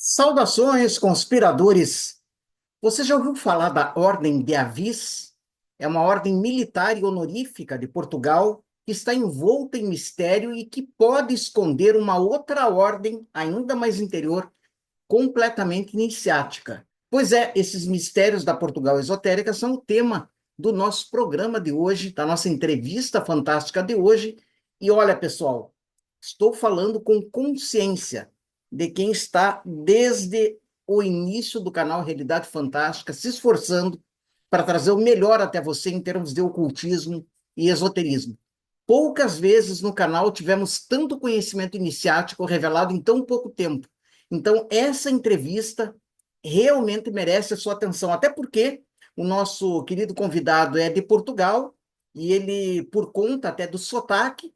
Saudações, conspiradores! Você já ouviu falar da Ordem de Avis? É uma ordem militar e honorífica de Portugal que está envolta em mistério e que pode esconder uma outra ordem ainda mais interior, completamente iniciática. Pois é, esses mistérios da Portugal esotérica são o tema do nosso programa de hoje, da nossa entrevista fantástica de hoje. E olha, pessoal, estou falando com consciência de quem está desde o início do canal Realidade Fantástica, se esforçando para trazer o melhor até você em termos de ocultismo e esoterismo. Poucas vezes no canal tivemos tanto conhecimento iniciático revelado em tão pouco tempo. Então, essa entrevista realmente merece a sua atenção, até porque o nosso querido convidado é de Portugal e ele, por conta até do sotaque,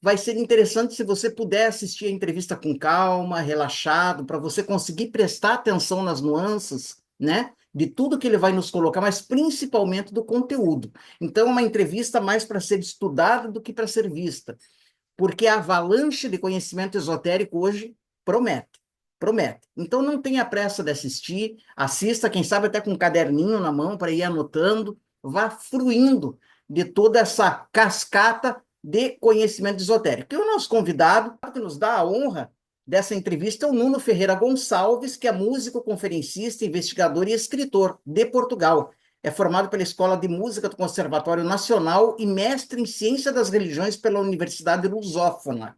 vai ser interessante se você puder assistir a entrevista com calma, relaxado, para você conseguir prestar atenção nas nuances, né? De tudo que ele vai nos colocar, mas principalmente do conteúdo. Então, é uma entrevista mais para ser estudada do que para ser vista, porque a avalanche de conhecimento esotérico hoje promete, promete. Então, não tenha pressa de assistir, assista, quem sabe até com um caderninho na mão para ir anotando, vá fruindo de toda essa cascata de conhecimento esotérico. E o nosso convidado, que nos dá a honra dessa entrevista, é o Nuno Ferreira Gonçalves, que é músico, conferencista, investigador e escritor de Portugal. É formado pela Escola de Música do Conservatório Nacional e mestre em Ciência das Religiões pela Universidade Lusófona.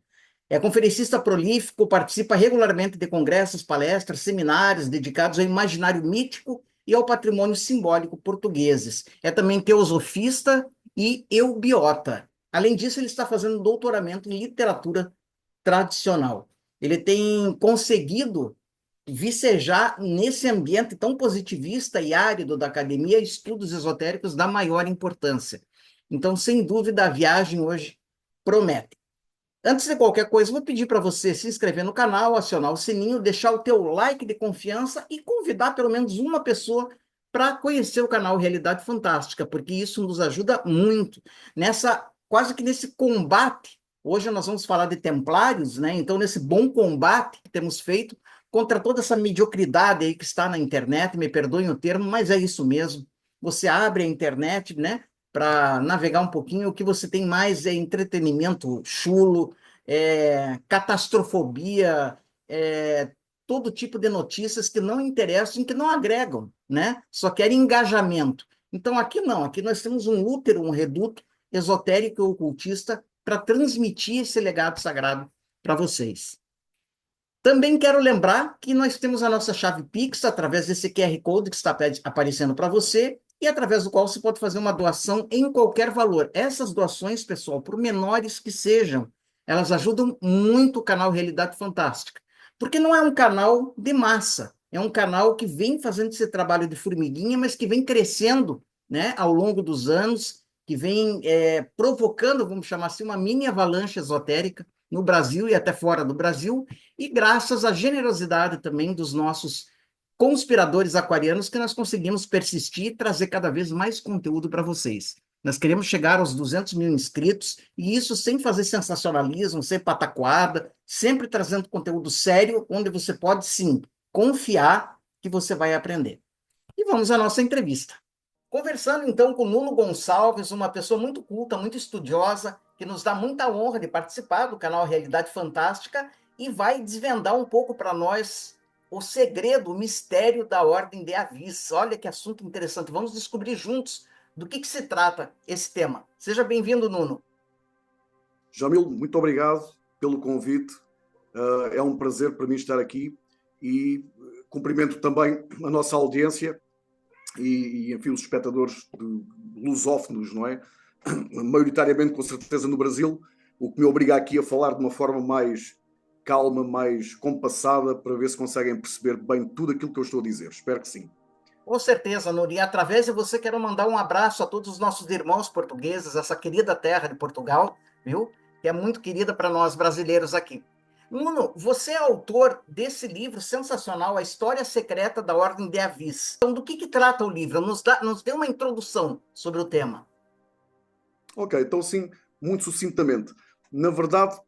É conferencista prolífico, participa regularmente de congressos, palestras, seminários dedicados ao imaginário mítico e ao patrimônio simbólico portugueses. É também teosofista e eubiota. Além disso, ele está fazendo doutoramento em literatura tradicional. Ele tem conseguido vicejar nesse ambiente tão positivista e árido da academia estudos esotéricos da maior importância. Então, sem dúvida, a viagem hoje promete. Antes de qualquer coisa, vou pedir para você se inscrever no canal, acionar o sininho, deixar o teu like de confiança e convidar pelo menos uma pessoa para conhecer o canal Realidade Fantástica, porque isso nos ajuda muito nessa, quase que nesse combate. Hoje nós vamos falar de templários, né? Então, nesse bom combate que temos feito contra toda essa mediocridade aí que está na internet, me perdoem o termo, mas é isso mesmo. Você abre a internet, né? Para navegar um pouquinho, o que você tem mais é entretenimento chulo, catastrofobia, todo tipo de notícias que não interessam, que não agregam, né? Só querem engajamento. Então, aqui não, aqui nós temos um útero, um reduto esotérico e ocultista para transmitir esse legado sagrado para vocês. Também quero lembrar que nós temos a nossa chave Pix através desse QR Code que está aparecendo para você e através do qual você pode fazer uma doação em qualquer valor. Essas doações, pessoal, por menores que sejam, elas ajudam muito o canal Realidade Fantástica, porque não é um canal de massa, é um canal que vem fazendo esse trabalho de formiguinha, mas que vem crescendo, né, ao longo dos anos, que vem provocando, vamos chamar assim, uma mini avalanche esotérica no Brasil e até fora do Brasil, e graças à generosidade também dos nossos conspiradores aquarianos que nós conseguimos persistir e trazer cada vez mais conteúdo para vocês. Nós queremos chegar aos 200 mil inscritos, e isso sem fazer sensacionalismo, sem pataquada, sempre trazendo conteúdo sério, onde você pode, sim, confiar que você vai aprender. E vamos à nossa entrevista. Conversando então com Nuno Gonçalves, uma pessoa muito culta, muito estudiosa, que nos dá muita honra de participar do canal Realidade Fantástica e vai desvendar um pouco para nós o segredo, o mistério da Ordem de Avis. Olha que assunto interessante. Vamos descobrir juntos do que se trata esse tema. Seja bem-vindo, Nuno. Jamil, muito obrigado pelo convite. É um prazer para mim estar aqui e cumprimento também a nossa audiência enfim, os espectadores lusófonos, não é? Maioritariamente, com certeza, no Brasil, o que me obriga aqui a falar de uma forma mais calma, mais compassada, para ver se conseguem perceber bem tudo aquilo que eu estou a dizer. Espero que sim. Com certeza, Nuno. E através de você, quero mandar um abraço a todos os nossos irmãos portugueses, essa querida terra de Portugal, viu? Que é muito querida para nós brasileiros aqui. Nuno, você é autor desse livro sensacional, A História Secreta da Ordem de Avis. Então, do que trata o livro? Nos dê uma introdução sobre o tema. Ok, então sim, muito sucintamente. Na verdade,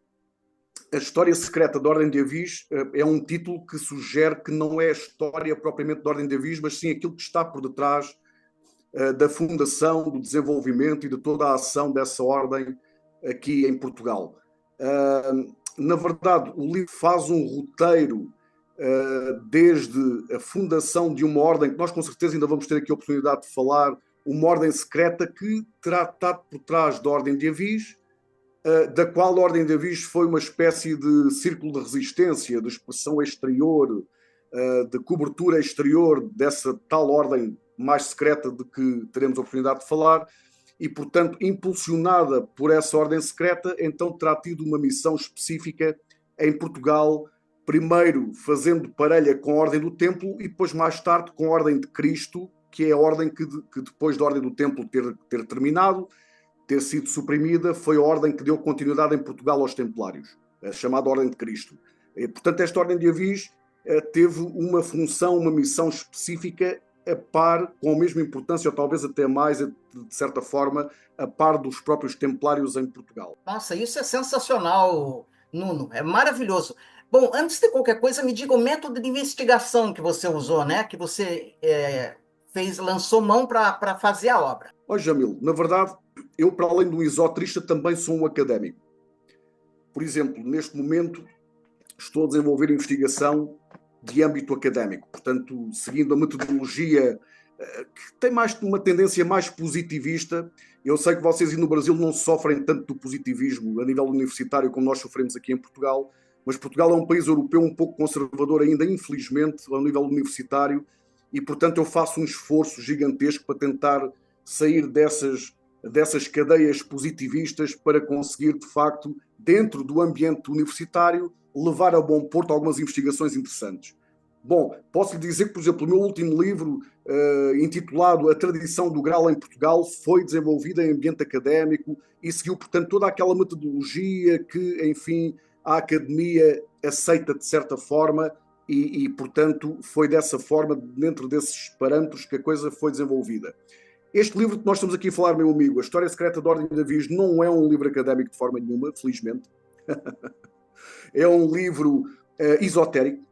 A História Secreta da Ordem de Avis é um título que sugere que não é a história propriamente da Ordem de Avis, mas sim aquilo que está por detrás da fundação, do desenvolvimento e de toda a ação dessa ordem aqui em Portugal. Na verdade, o livro faz um roteiro desde a fundação de uma ordem, que nós com certeza ainda vamos ter aqui a oportunidade de falar, uma ordem secreta que terá estado por trás da Ordem de Avis, da qual a Ordem de Avis foi uma espécie de círculo de resistência, de expressão exterior, de cobertura exterior dessa tal ordem mais secreta de que teremos a oportunidade de falar, e, portanto, impulsionada por essa ordem secreta, então terá tido uma missão específica em Portugal, primeiro fazendo parelha com a Ordem do Templo e depois, mais tarde, com a Ordem de Cristo, que é a ordem que depois da Ordem do Templo ter terminado, ter sido suprimida, foi a ordem que deu continuidade em Portugal aos Templários, a chamada Ordem de Cristo. E, portanto, esta Ordem de Avis teve uma função, uma missão específica a par, com a mesma importância, ou talvez até mais, de certa forma, a par dos próprios Templários em Portugal. Nossa, isso é sensacional, Nuno. É maravilhoso. Bom, antes de qualquer coisa, me diga o método de investigação que você usou, né? Que você lançou mão para fazer a obra. Ó, Jamil, na verdade, eu, para além de um esoterista, também sou um académico. Por exemplo, neste momento, estou a desenvolver investigação de âmbito académico, portanto, seguindo a metodologia que tem mais uma tendência mais positivista. Eu sei que vocês no Brasil não sofrem tanto do positivismo a nível universitário como nós sofremos aqui em Portugal, mas Portugal é um país europeu um pouco conservador ainda, infelizmente, a nível universitário, e, portanto, eu faço um esforço gigantesco para tentar sair dessas cadeias positivistas para conseguir, de facto, dentro do ambiente universitário, levar a bom porto algumas investigações interessantes. Bom, posso lhe dizer que, por exemplo, o meu último livro, intitulado A Tradição do Graal em Portugal, foi desenvolvido em ambiente académico e seguiu, portanto, toda aquela metodologia que, enfim, a academia aceita de certa forma e, portanto, foi dessa forma, dentro desses parâmetros, que a coisa foi desenvolvida. Este livro que nós estamos aqui a falar, meu amigo, A História Secreta da Ordem de Avis, não é um livro académico de forma nenhuma, felizmente. É um livro esotérico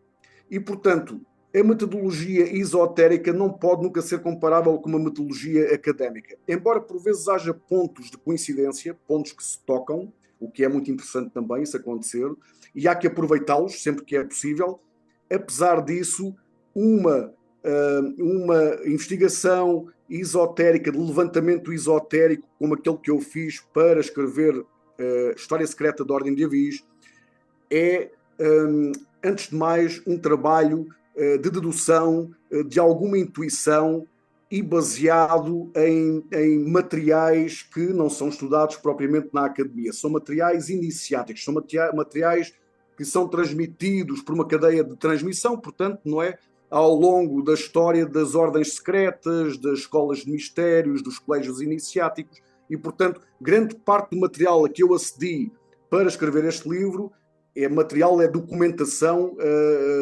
e, portanto, a metodologia esotérica não pode nunca ser comparável com uma metodologia académica. Embora por vezes haja pontos de coincidência, pontos que se tocam, o que é muito interessante também isso acontecer, e há que aproveitá-los sempre que é possível. Apesar disso, uma investigação esotérica, de levantamento esotérico, como aquele que eu fiz para escrever História Secreta da Ordem de Avis, é, antes de mais, um trabalho de dedução, de alguma intuição e baseado em materiais que não são estudados propriamente na academia. São materiais iniciáticos, são materiais que são transmitidos por uma cadeia de transmissão, portanto, não é? Ao longo da história das ordens secretas, das escolas de mistérios, dos colégios iniciáticos, e, portanto, grande parte do material a que eu acedi para escrever este livro é documentação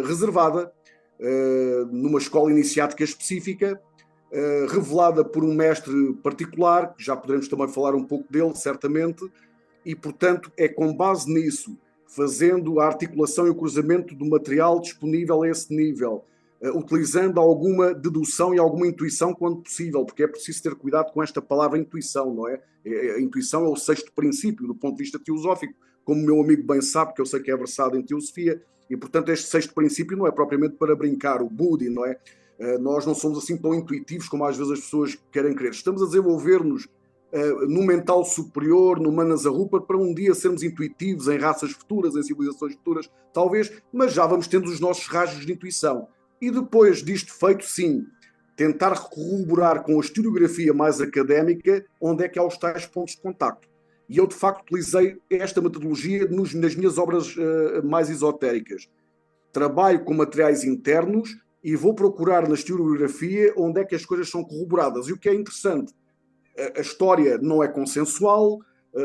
reservada numa escola iniciática específica, revelada por um mestre particular, que já poderemos também falar um pouco dele, certamente, e, portanto, é com base nisso, fazendo a articulação e o cruzamento do material disponível a esse nível, utilizando alguma dedução e alguma intuição quando possível, porque é preciso ter cuidado com esta palavra intuição, não é? A intuição é o sexto princípio do ponto de vista teosófico, como o meu amigo bem sabe, que eu sei que é versado em teosofia, e portanto este sexto princípio não é propriamente para brincar, o Budi, não é? Nós não somos assim tão intuitivos como às vezes as pessoas querem crer. Estamos a desenvolver-nos no mental superior, no Manas Arrupa, para um dia sermos intuitivos em raças futuras, em civilizações futuras, talvez, mas já vamos tendo os nossos rastros de intuição. E depois disto feito, sim, tentar corroborar com a historiografia mais académica onde é que há os tais pontos de contacto. E eu, de facto, utilizei esta metodologia nas minhas obras mais esotéricas. Trabalho com materiais internos e vou procurar na historiografia onde é que as coisas são corroboradas. E o que é interessante, a história não é consensual,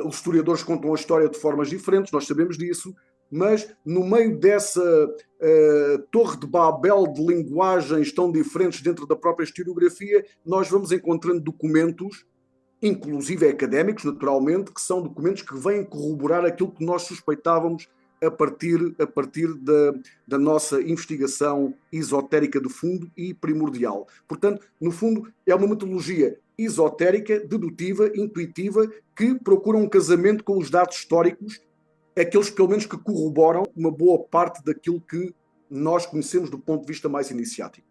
os historiadores contam a história de formas diferentes, nós sabemos disso, mas no meio dessa torre de Babel de linguagens tão diferentes dentro da própria historiografia, nós vamos encontrando documentos, inclusive académicos, naturalmente, que são documentos que vêm corroborar aquilo que nós suspeitávamos a partir da nossa investigação esotérica de fundo e primordial. Portanto, no fundo, é uma metodologia esotérica, dedutiva, intuitiva, que procura um casamento com os dados históricos, aqueles pelo menos que corroboram uma boa parte daquilo que nós conhecemos do ponto de vista mais iniciático.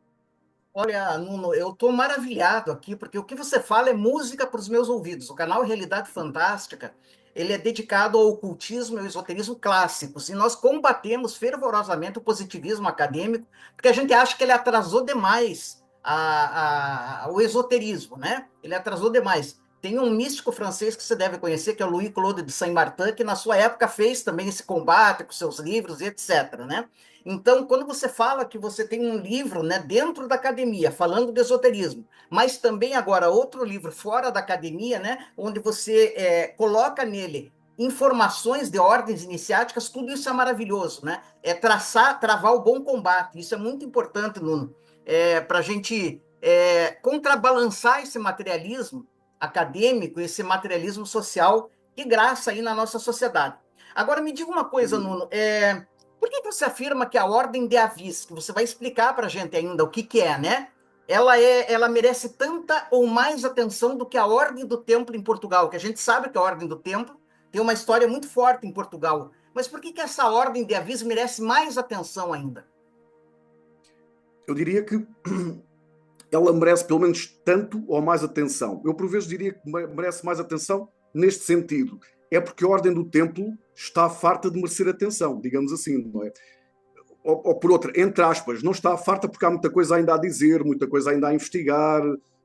Olha, Nuno, eu estou maravilhado aqui, porque o que você fala é música para os meus ouvidos. O canal Realidade Fantástica, ele é dedicado ao ocultismo e ao esoterismo clássicos, e nós combatemos fervorosamente o positivismo acadêmico, porque a gente acha que ele atrasou demais o esoterismo, né? Ele atrasou demais. Tem um místico francês que você deve conhecer, que é o Louis-Claude de Saint-Martin, que na sua época fez também esse combate com seus livros e etc, né? Então, quando você fala que você tem um livro, né, dentro da academia, falando de esoterismo, mas também agora outro livro fora da academia, né, onde você coloca nele informações de ordens iniciáticas, tudo isso é maravilhoso, né? É travar o bom combate. Isso é muito importante, Nuno, para a gente contrabalançar esse materialismo acadêmico, esse materialismo social que graça aí na nossa sociedade. Agora, me diga uma coisa, Nuno, por que você afirma que a ordem de Avis, que você vai explicar para a gente ainda o que é, né? Ela merece tanta ou mais atenção do que a Ordem do Templo em Portugal, que a gente sabe que a Ordem do Templo tem uma história muito forte em Portugal. Mas por que essa Ordem de Avis merece mais atenção ainda? Eu diria que ela merece pelo menos tanto ou mais atenção. Eu, por vezes, diria que merece mais atenção neste sentido. É porque a Ordem do Templo está farta de merecer atenção, digamos assim, não é? Ou por outra, entre aspas, não está farta porque há muita coisa ainda a dizer, muita coisa ainda a investigar,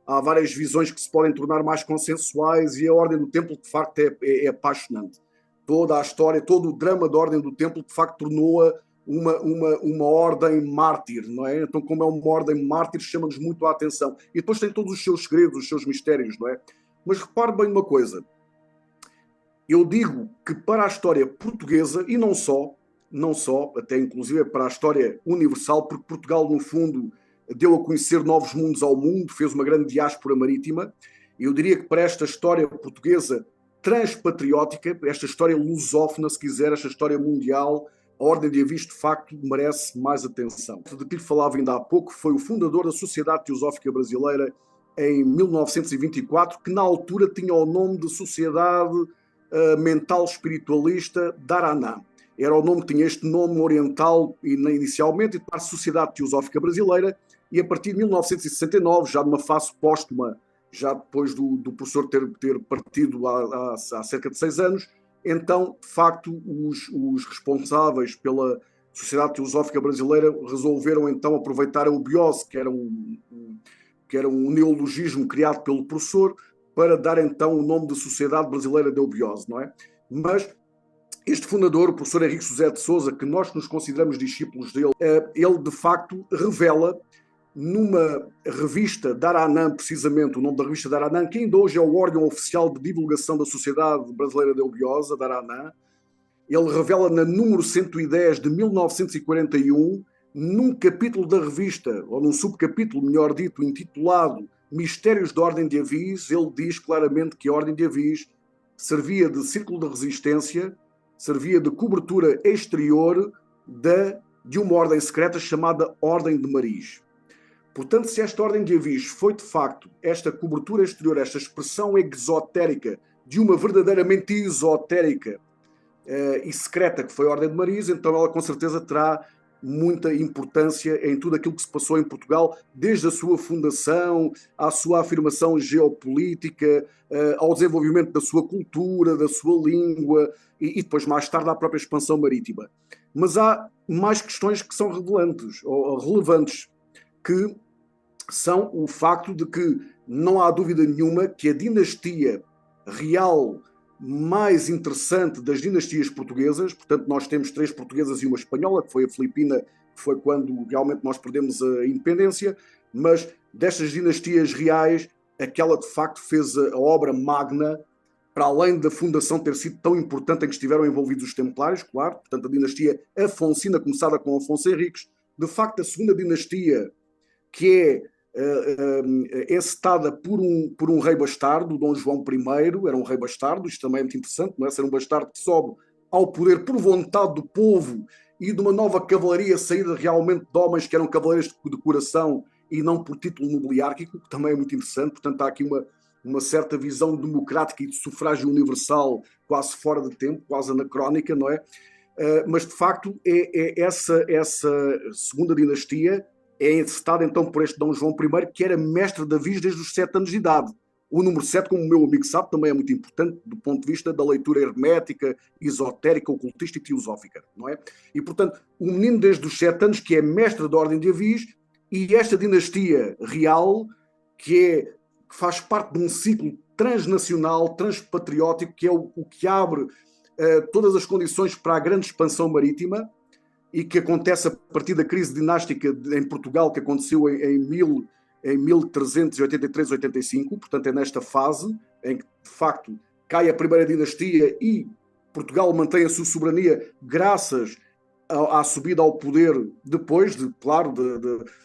há várias visões que se podem tornar mais consensuais e a Ordem do Templo, de facto, é apaixonante. Toda a história, todo o drama da Ordem do Templo, de facto, tornou-a uma ordem mártir, não é? Então, como é uma ordem mártir, chama-nos muito a atenção. E depois tem todos os seus segredos, os seus mistérios, não é? Mas repare bem uma coisa. Eu digo que para a história portuguesa, e não só, até inclusive para a história universal, porque Portugal, no fundo, deu a conhecer novos mundos ao mundo, fez uma grande diáspora marítima. Eu diria que para esta história portuguesa transpatriótica, esta história lusófona, se quiser, esta história mundial, a Ordem de Avis, de facto, merece mais atenção. De que lhe falava ainda há pouco, foi o fundador da Sociedade Teosófica Brasileira em 1924, que na altura tinha o nome de Sociedade Mental Espiritualista Daraná. Era o nome que tinha este nome oriental inicialmente, e para a Sociedade Teosófica Brasileira, e a partir de 1969, já numa fase póstuma, já depois do professor ter partido há cerca de 6 anos, então, de facto, os responsáveis pela Sociedade Teosófica Brasileira resolveram então aproveitar a ubiose, que era um neologismo criado pelo professor, para dar então o nome de Sociedade Brasileira de Eubiose, não é? Mas este fundador, o professor Henrique José de Sousa, que nós nos consideramos discípulos dele, ele de facto revela numa revista Daranã, precisamente, o nome da revista Daranã, que ainda hoje é o órgão oficial de divulgação da Sociedade Brasileira de Eubiose, a Daranã, ele revela na número 110 de 1941, num capítulo da revista, ou num subcapítulo, melhor dito, intitulado Mistérios da Ordem de Avis, ele diz claramente que a Ordem de Avis servia de círculo de resistência, servia de cobertura exterior de uma ordem secreta chamada Ordem de Maris. Portanto, se esta Ordem de Avis foi, de facto, esta cobertura exterior, esta expressão exotérica de uma verdadeiramente esotérica e secreta que foi a Ordem de Maris, então ela com certeza terá muita importância em tudo aquilo que se passou em Portugal, desde a sua fundação, à sua afirmação geopolítica, ao desenvolvimento da sua cultura, da sua língua e depois mais tarde à própria expansão marítima. Mas há mais questões que são relevantes, que são o facto de que não há dúvida nenhuma que a dinastia real mais interessante das dinastias portuguesas, portanto nós temos 3 portuguesas e uma espanhola, que foi a Filipina, que foi quando realmente nós perdemos a independência, mas destas dinastias reais, aquela de facto fez a obra magna, para além da fundação ter sido tão importante em que estiveram envolvidos os templários, claro, portanto a dinastia afonsina, começada com Afonso Henriques, de facto a segunda dinastia, que é encetada por um rei bastardo, Dom João I, era um rei bastardo, isto também é muito interessante, não é? Ser um bastardo que sobe ao poder por vontade do povo e de uma nova cavalaria saída realmente de homens que eram cavaleiros de coração e não por título nobiliárquico, que também é muito interessante. Portanto, há aqui uma certa visão democrática e de sufrágio universal quase fora de tempo, quase anacrónica, não é? Mas, de facto, essa segunda dinastia é encetada então por este Dom João I, que era mestre de avis desde os 7 anos de idade. O número 7, como o meu amigo sabe, também é muito importante do ponto de vista da leitura hermética, esotérica, ocultista e teosófica, não é? E, portanto, o menino desde os 7 anos, que é mestre da Ordem de Avis, e esta dinastia real, que faz parte de um ciclo transnacional, transpatriótico, que é o que abre todas as condições para a grande expansão marítima, e que acontece a partir da crise dinástica em Portugal, que aconteceu em 1383-85, portanto é nesta fase em que, de facto, cai a primeira dinastia e Portugal mantém a sua soberania graças à subida ao poder depois, claro,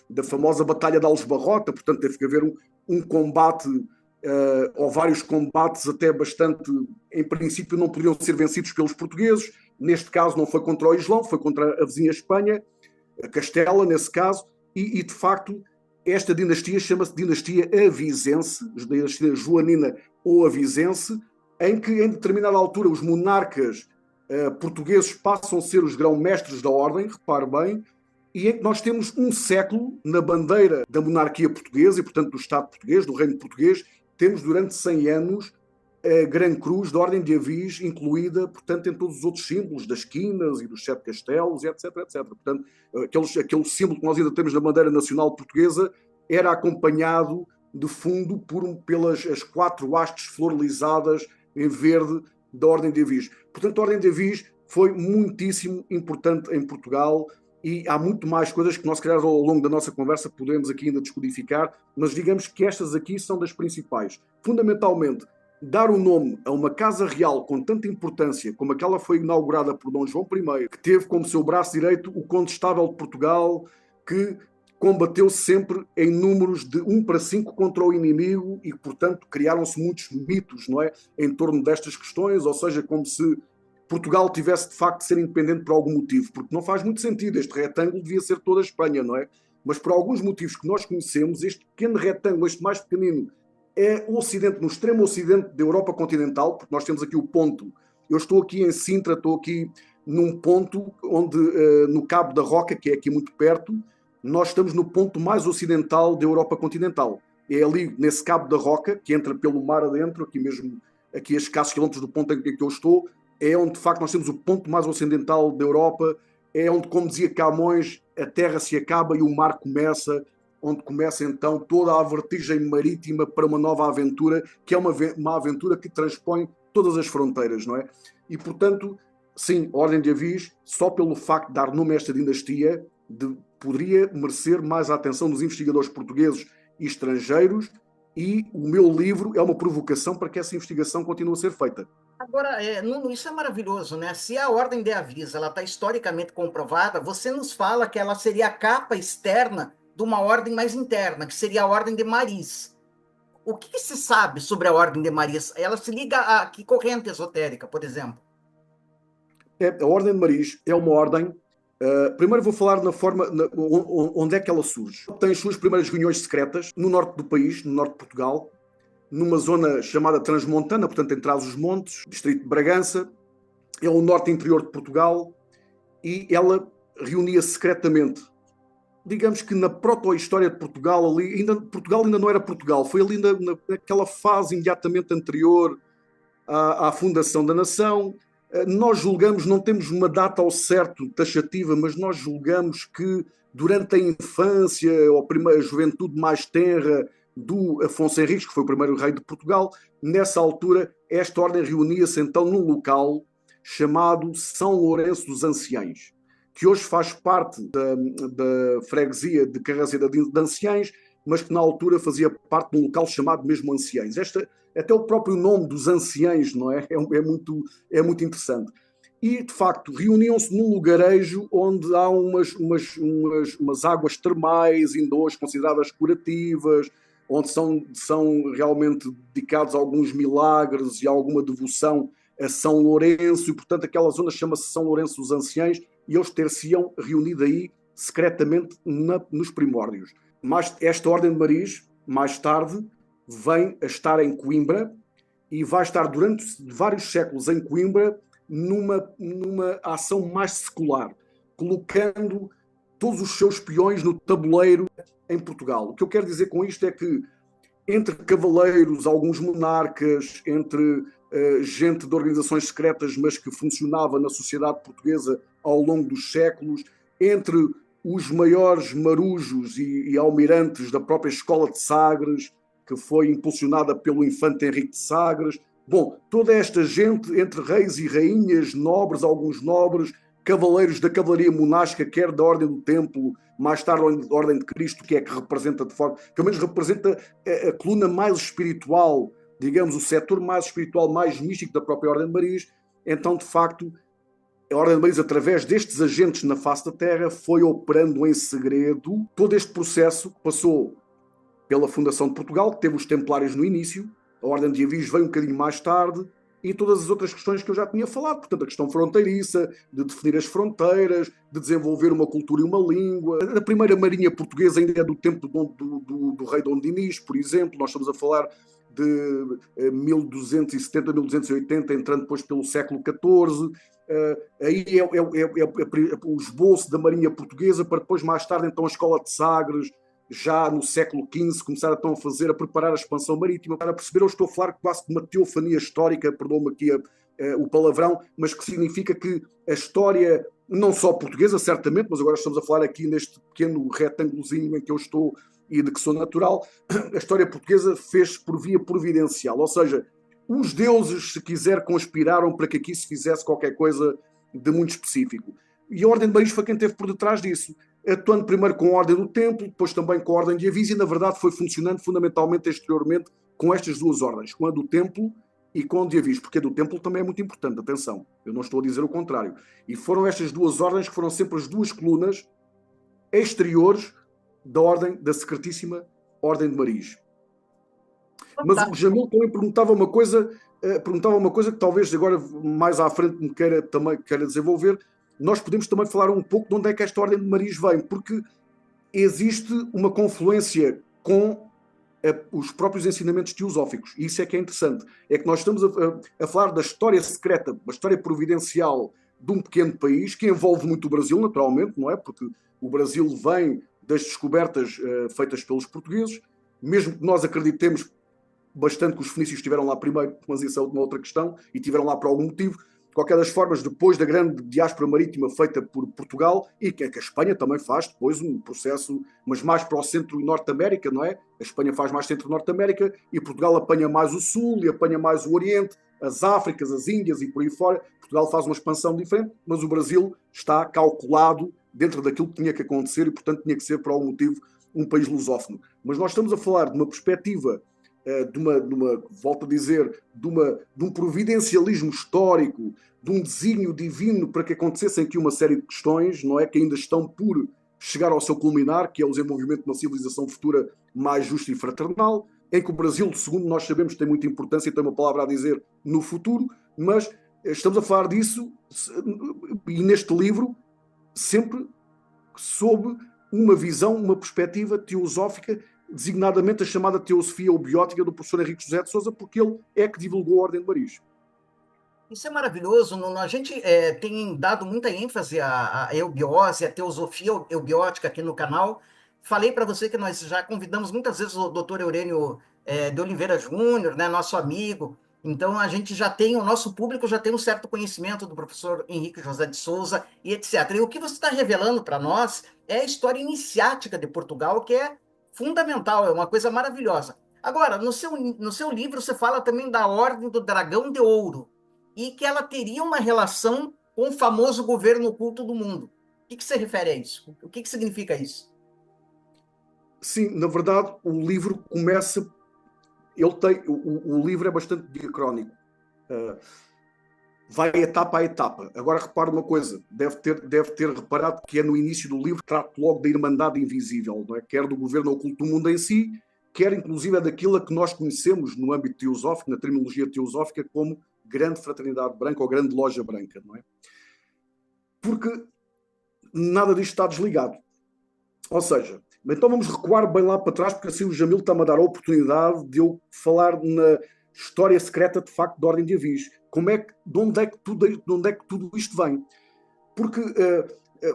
da famosa Batalha de Aljubarrota. Portanto, teve que haver um combate, ou vários combates até bastante, em princípio não podiam ser vencidos pelos portugueses. Neste caso não foi contra o Islão, foi contra a vizinha Espanha, a Castela, nesse caso, e de facto esta dinastia chama-se dinastia avizense, dinastia joanina ou avizense, em que em determinada altura os monarcas portugueses passam a ser os grão-mestres da ordem, repare bem, e em que nós temos um século na bandeira da monarquia portuguesa e, portanto, do Estado português, do reino português, temos durante 100 anos a Gran Cruz da Ordem de Avis, incluída, portanto, em todos os outros símbolos das quinas e dos 7 castelos, etc, etc. Portanto, aquele símbolo que nós ainda temos na bandeira nacional portuguesa era acompanhado de fundo pelas as 4 hastes floralizadas em verde da Ordem de Avis. Portanto, a Ordem de Avis foi muitíssimo importante em Portugal e há muito mais coisas que nós, se calhar, ao longo da nossa conversa podemos aqui ainda descodificar, mas digamos que estas aqui são das principais. Fundamentalmente, dar o nome a uma casa real com tanta importância como aquela foi inaugurada por Dom João I, que teve como seu braço direito o Condestável de Portugal, que combateu sempre em números de 1 para 5 contra o inimigo e, portanto, criaram-se muitos mitos, não é, em torno destas questões, ou seja, como se Portugal tivesse de facto de ser independente por algum motivo, porque não faz muito sentido, este retângulo devia ser toda a Espanha, não é? Mas por alguns motivos que nós conhecemos, este pequeno retângulo, este mais pequenino, é o ocidente, no extremo ocidente da Europa continental, porque nós temos aqui o ponto, eu estou aqui em Sintra, estou aqui num ponto onde, no Cabo da Roca, que é aqui muito perto, nós estamos no ponto mais ocidental da Europa continental. É ali, nesse Cabo da Roca, que entra pelo mar adentro, aqui mesmo, aqui a escassos quilómetros do ponto em que eu estou, é onde, de facto, nós temos o ponto mais ocidental da Europa, é onde, como dizia Camões, a terra se acaba e o mar começa, onde começa, então, toda a vertigem marítima para uma nova aventura, que é uma aventura que transpõe todas as fronteiras, não é? E, portanto, sim, a Ordem de Avis, só pelo facto de dar nome a esta dinastia, poderia merecer mais a atenção dos investigadores portugueses e estrangeiros, e o meu livro é uma provocação para que essa investigação continue a ser feita. Agora, Nuno, isso é maravilhoso, né? Se a Ordem de Avis ela está historicamente comprovada, você nos fala que ela seria a capa externa de uma ordem mais interna, que seria a Ordem de Maris. O que se sabe sobre a Ordem de Maris? Ela se liga a que corrente esotérica, por exemplo? A Ordem de Maris é uma ordem. Primeiro vou falar onde é que ela surge. Tem as suas primeiras reuniões secretas no norte do país, no norte de Portugal, numa zona chamada Transmontana, portanto, entre os montes, distrito de Bragança, é o norte interior de Portugal, e ela reunia-se secretamente. Digamos que na proto-história de Portugal, Portugal ainda não era Portugal, foi ali naquela fase imediatamente anterior à fundação da nação. Nós julgamos, não temos uma data ao certo taxativa, mas nós julgamos que durante a infância ou a juventude mais tenra do Afonso Henriques, que foi o primeiro rei de Portugal, nessa altura esta ordem reunia-se então num local chamado São Lourenço dos Anciães, que hoje faz parte da freguesia de Carraceira de Anciães, mas que na altura fazia parte de um local chamado mesmo Anciães. Até o próprio nome dos anciães, não é? É muito interessante. E, de facto, reuniam-se num lugarejo onde há umas águas termais, ainda hoje consideradas curativas, onde são realmente dedicados a alguns milagres e a alguma devoção a São Lourenço, e portanto aquela zona chama-se São Lourenço dos Anciães, e eles ter-se-iam reunido aí secretamente nos primórdios. Mas esta Ordem de Maris, mais tarde, vem a estar em Coimbra e vai estar durante vários séculos em Coimbra numa ação mais secular, colocando todos os seus peões no tabuleiro em Portugal. O que eu quero dizer com isto é que entre cavaleiros, alguns monarcas, entre gente de organizações secretas, mas que funcionava na sociedade portuguesa ao longo dos séculos, entre os maiores marujos e almirantes da própria escola de Sagres, que foi impulsionada pelo infante Henrique de Sagres. Bom, toda esta gente, entre reis e rainhas, nobres, alguns nobres, cavaleiros da cavalaria monástica, quer da Ordem do Templo, mais tarde da Ordem de Cristo, que é que representa de forma, pelo menos representa a coluna mais espiritual, digamos, o setor mais espiritual, mais místico da própria Ordem de Maris. Então, de facto, a Ordem de Maris, através destes agentes na face da Terra, foi operando em segredo. Todo este processo passou pela fundação de Portugal, que teve os Templários no início, a Ordem de Avis veio um bocadinho mais tarde, e todas as outras questões que eu já tinha falado, portanto a questão fronteiriça, de definir as fronteiras, de desenvolver uma cultura e uma língua. A primeira marinha portuguesa ainda é do tempo do rei Dom Dinis, por exemplo, nós estamos a falar de 1270, 1280, entrando depois pelo século XIV, aí é o esboço da marinha portuguesa, para depois mais tarde então a escola de Sagres, já no século XV, começaram então a preparar a expansão marítima. Para perceber, eu estou a falar quase de uma teofania histórica, perdoa-me aqui o palavrão, mas que significa que a história, não só portuguesa, certamente, mas agora estamos a falar aqui neste pequeno retângulozinho em que eu estou e de que sou natural, a história portuguesa fez por via providencial, ou seja, os deuses, se quiser, conspiraram para que aqui se fizesse qualquer coisa de muito específico. E a Ordem de Maris foi quem esteve por detrás disso, atuando primeiro com a Ordem do Templo, depois também com a Ordem de Avis, e na verdade foi funcionando fundamentalmente exteriormente com estas duas ordens, com a do Templo e com a de Avis, porque a do Templo também é muito importante, atenção, eu não estou a dizer o contrário. E foram estas duas ordens que foram sempre as duas colunas exteriores da Ordem, da Secretíssima Ordem de Maris. Mas o Jamil também perguntava uma coisa que talvez agora mais à frente me queira desenvolver. Nós podemos também falar um pouco de onde é que esta Ordem de Maris vem, porque existe uma confluência com os próprios ensinamentos teosóficos, e isso é que é interessante, é que nós estamos a falar da história secreta, uma história providencial de um pequeno país, que envolve muito o Brasil, naturalmente, não é? Porque o Brasil vem das descobertas feitas pelos portugueses, mesmo que nós acreditemos bastante que os fenícios estiveram lá primeiro, mas isso é uma outra questão, e estiveram lá por algum motivo. De qualquer das formas, depois da grande diáspora marítima feita por Portugal, e que a Espanha também faz depois um processo, mas mais para o centro e Norte América, não é? A Espanha faz mais centro e Norte América, e Portugal apanha mais o Sul, e apanha mais o Oriente, as Áfricas, as Índias e por aí fora. Portugal faz uma expansão diferente, mas o Brasil está calculado dentro daquilo que tinha que acontecer, e portanto tinha que ser, por algum motivo, um país lusófono. Mas nós estamos a falar de uma perspectiva volto a dizer, de um providencialismo histórico, de um desígnio divino para que acontecessem aqui uma série de questões, não é, que ainda estão por chegar ao seu culminar, que é o desenvolvimento de uma civilização futura mais justa e fraternal, em que o Brasil, segundo nós sabemos, tem muita importância e tem uma palavra a dizer no futuro, mas estamos a falar disso, e neste livro, sempre sob uma visão, uma perspectiva teosófica, designadamente a chamada teosofia eubiótica do professor Henrique José de Sousa, porque ele é que divulgou a Ordem de Maris. Isso é maravilhoso, Nuno. A gente tem dado muita ênfase à eubiose, à teosofia eubiótica aqui no canal. Falei para você que nós já convidamos muitas vezes o doutor Eurênio de Oliveira Júnior, né, nosso amigo. Então, a gente já tem, o nosso público já tem um certo conhecimento do professor Henrique José de Sousa e etc. E o que você está revelando para nós é a história iniciática de Portugal, que é fundamental, é uma coisa maravilhosa. Agora, no seu livro, você fala também da Ordem do Dragão de Ouro e que ela teria uma relação com o famoso governo oculto do mundo. O que você refere a isso? O que significa isso? Sim, na verdade, o livro começa... o livro é bastante diacrónico. Vai etapa a etapa. Agora repare uma coisa, deve ter reparado que é no início do livro que trata logo da Irmandade Invisível, não é? Quer do governo oculto do mundo em si, quer inclusive daquilo a que nós conhecemos no âmbito teosófico, na terminologia teosófica, como grande fraternidade branca ou grande loja branca, não é? Porque nada disto está desligado. Ou seja, então vamos recuar bem lá para trás, porque assim o Jamil está-me a dar a oportunidade de eu falar na história secreta, de facto, da Ordem de Avis. De onde é que tudo isto vem? Porque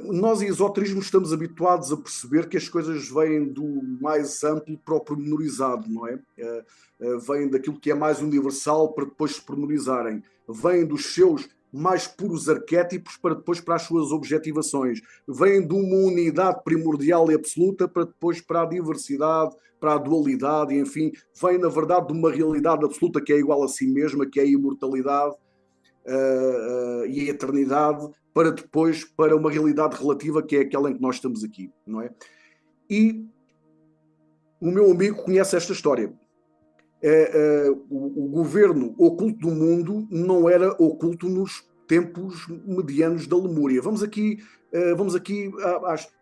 nós, em esoterismo, estamos habituados a perceber que as coisas vêm do mais amplo para o pormenorizado, não é? Vêm daquilo que é mais universal para depois se pormenorizarem. Vêm dos seus mais puros arquétipos para as suas objetivações. Vêm de uma unidade primordial e absoluta para a diversidade, para a dualidade, e, enfim, vem, na verdade, de uma realidade absoluta que é igual a si mesma, que é a imortalidade e a eternidade, para depois para uma realidade relativa que é aquela em que nós estamos aqui, não é? E o meu amigo conhece esta história. O governo oculto do mundo não era oculto nos tempos medianos da Lemúria. Vamos aqui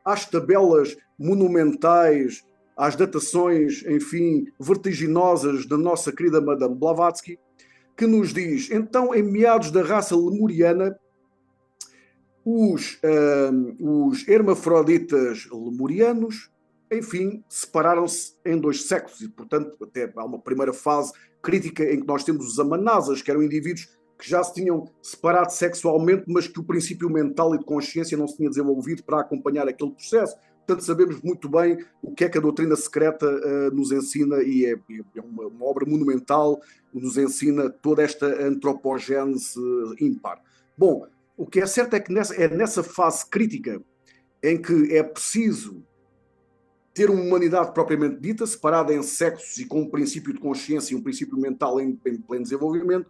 às tabelas monumentais, às datações, enfim, vertiginosas da nossa querida Madame Blavatsky, que nos diz, então, em meados da raça lemuriana, os hermafroditas lemurianos, enfim, separaram-se em dois sexos e, portanto, até há uma primeira fase crítica em que nós temos os amanasas, que eram indivíduos que já se tinham separado sexualmente, mas que o princípio mental e de consciência não se tinha desenvolvido para acompanhar aquele processo. Portanto, sabemos muito bem o que é que a doutrina secreta nos ensina, e é uma obra monumental, nos ensina toda esta antropogénese ímpar. Bom, o que é certo é que nessa fase crítica em que é preciso ter uma humanidade propriamente dita, separada em sexos e com um princípio de consciência e um princípio mental em pleno desenvolvimento,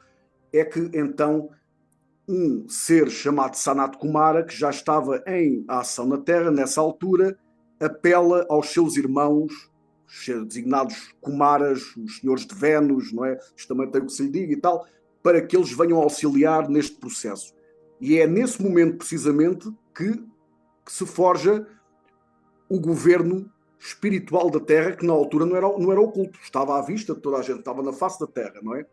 é que então um ser chamado Sanat Kumara, que já estava em ação na Terra nessa altura, apela aos seus irmãos, designados Kumaras, os senhores de Vênus, não é? Isto também tem o que se lhe diga e tal, para que eles venham auxiliar neste processo. E é nesse momento, precisamente, que se forja o governo espiritual da Terra, que na altura não era oculto, estava à vista de toda a gente, estava na face da Terra, não é?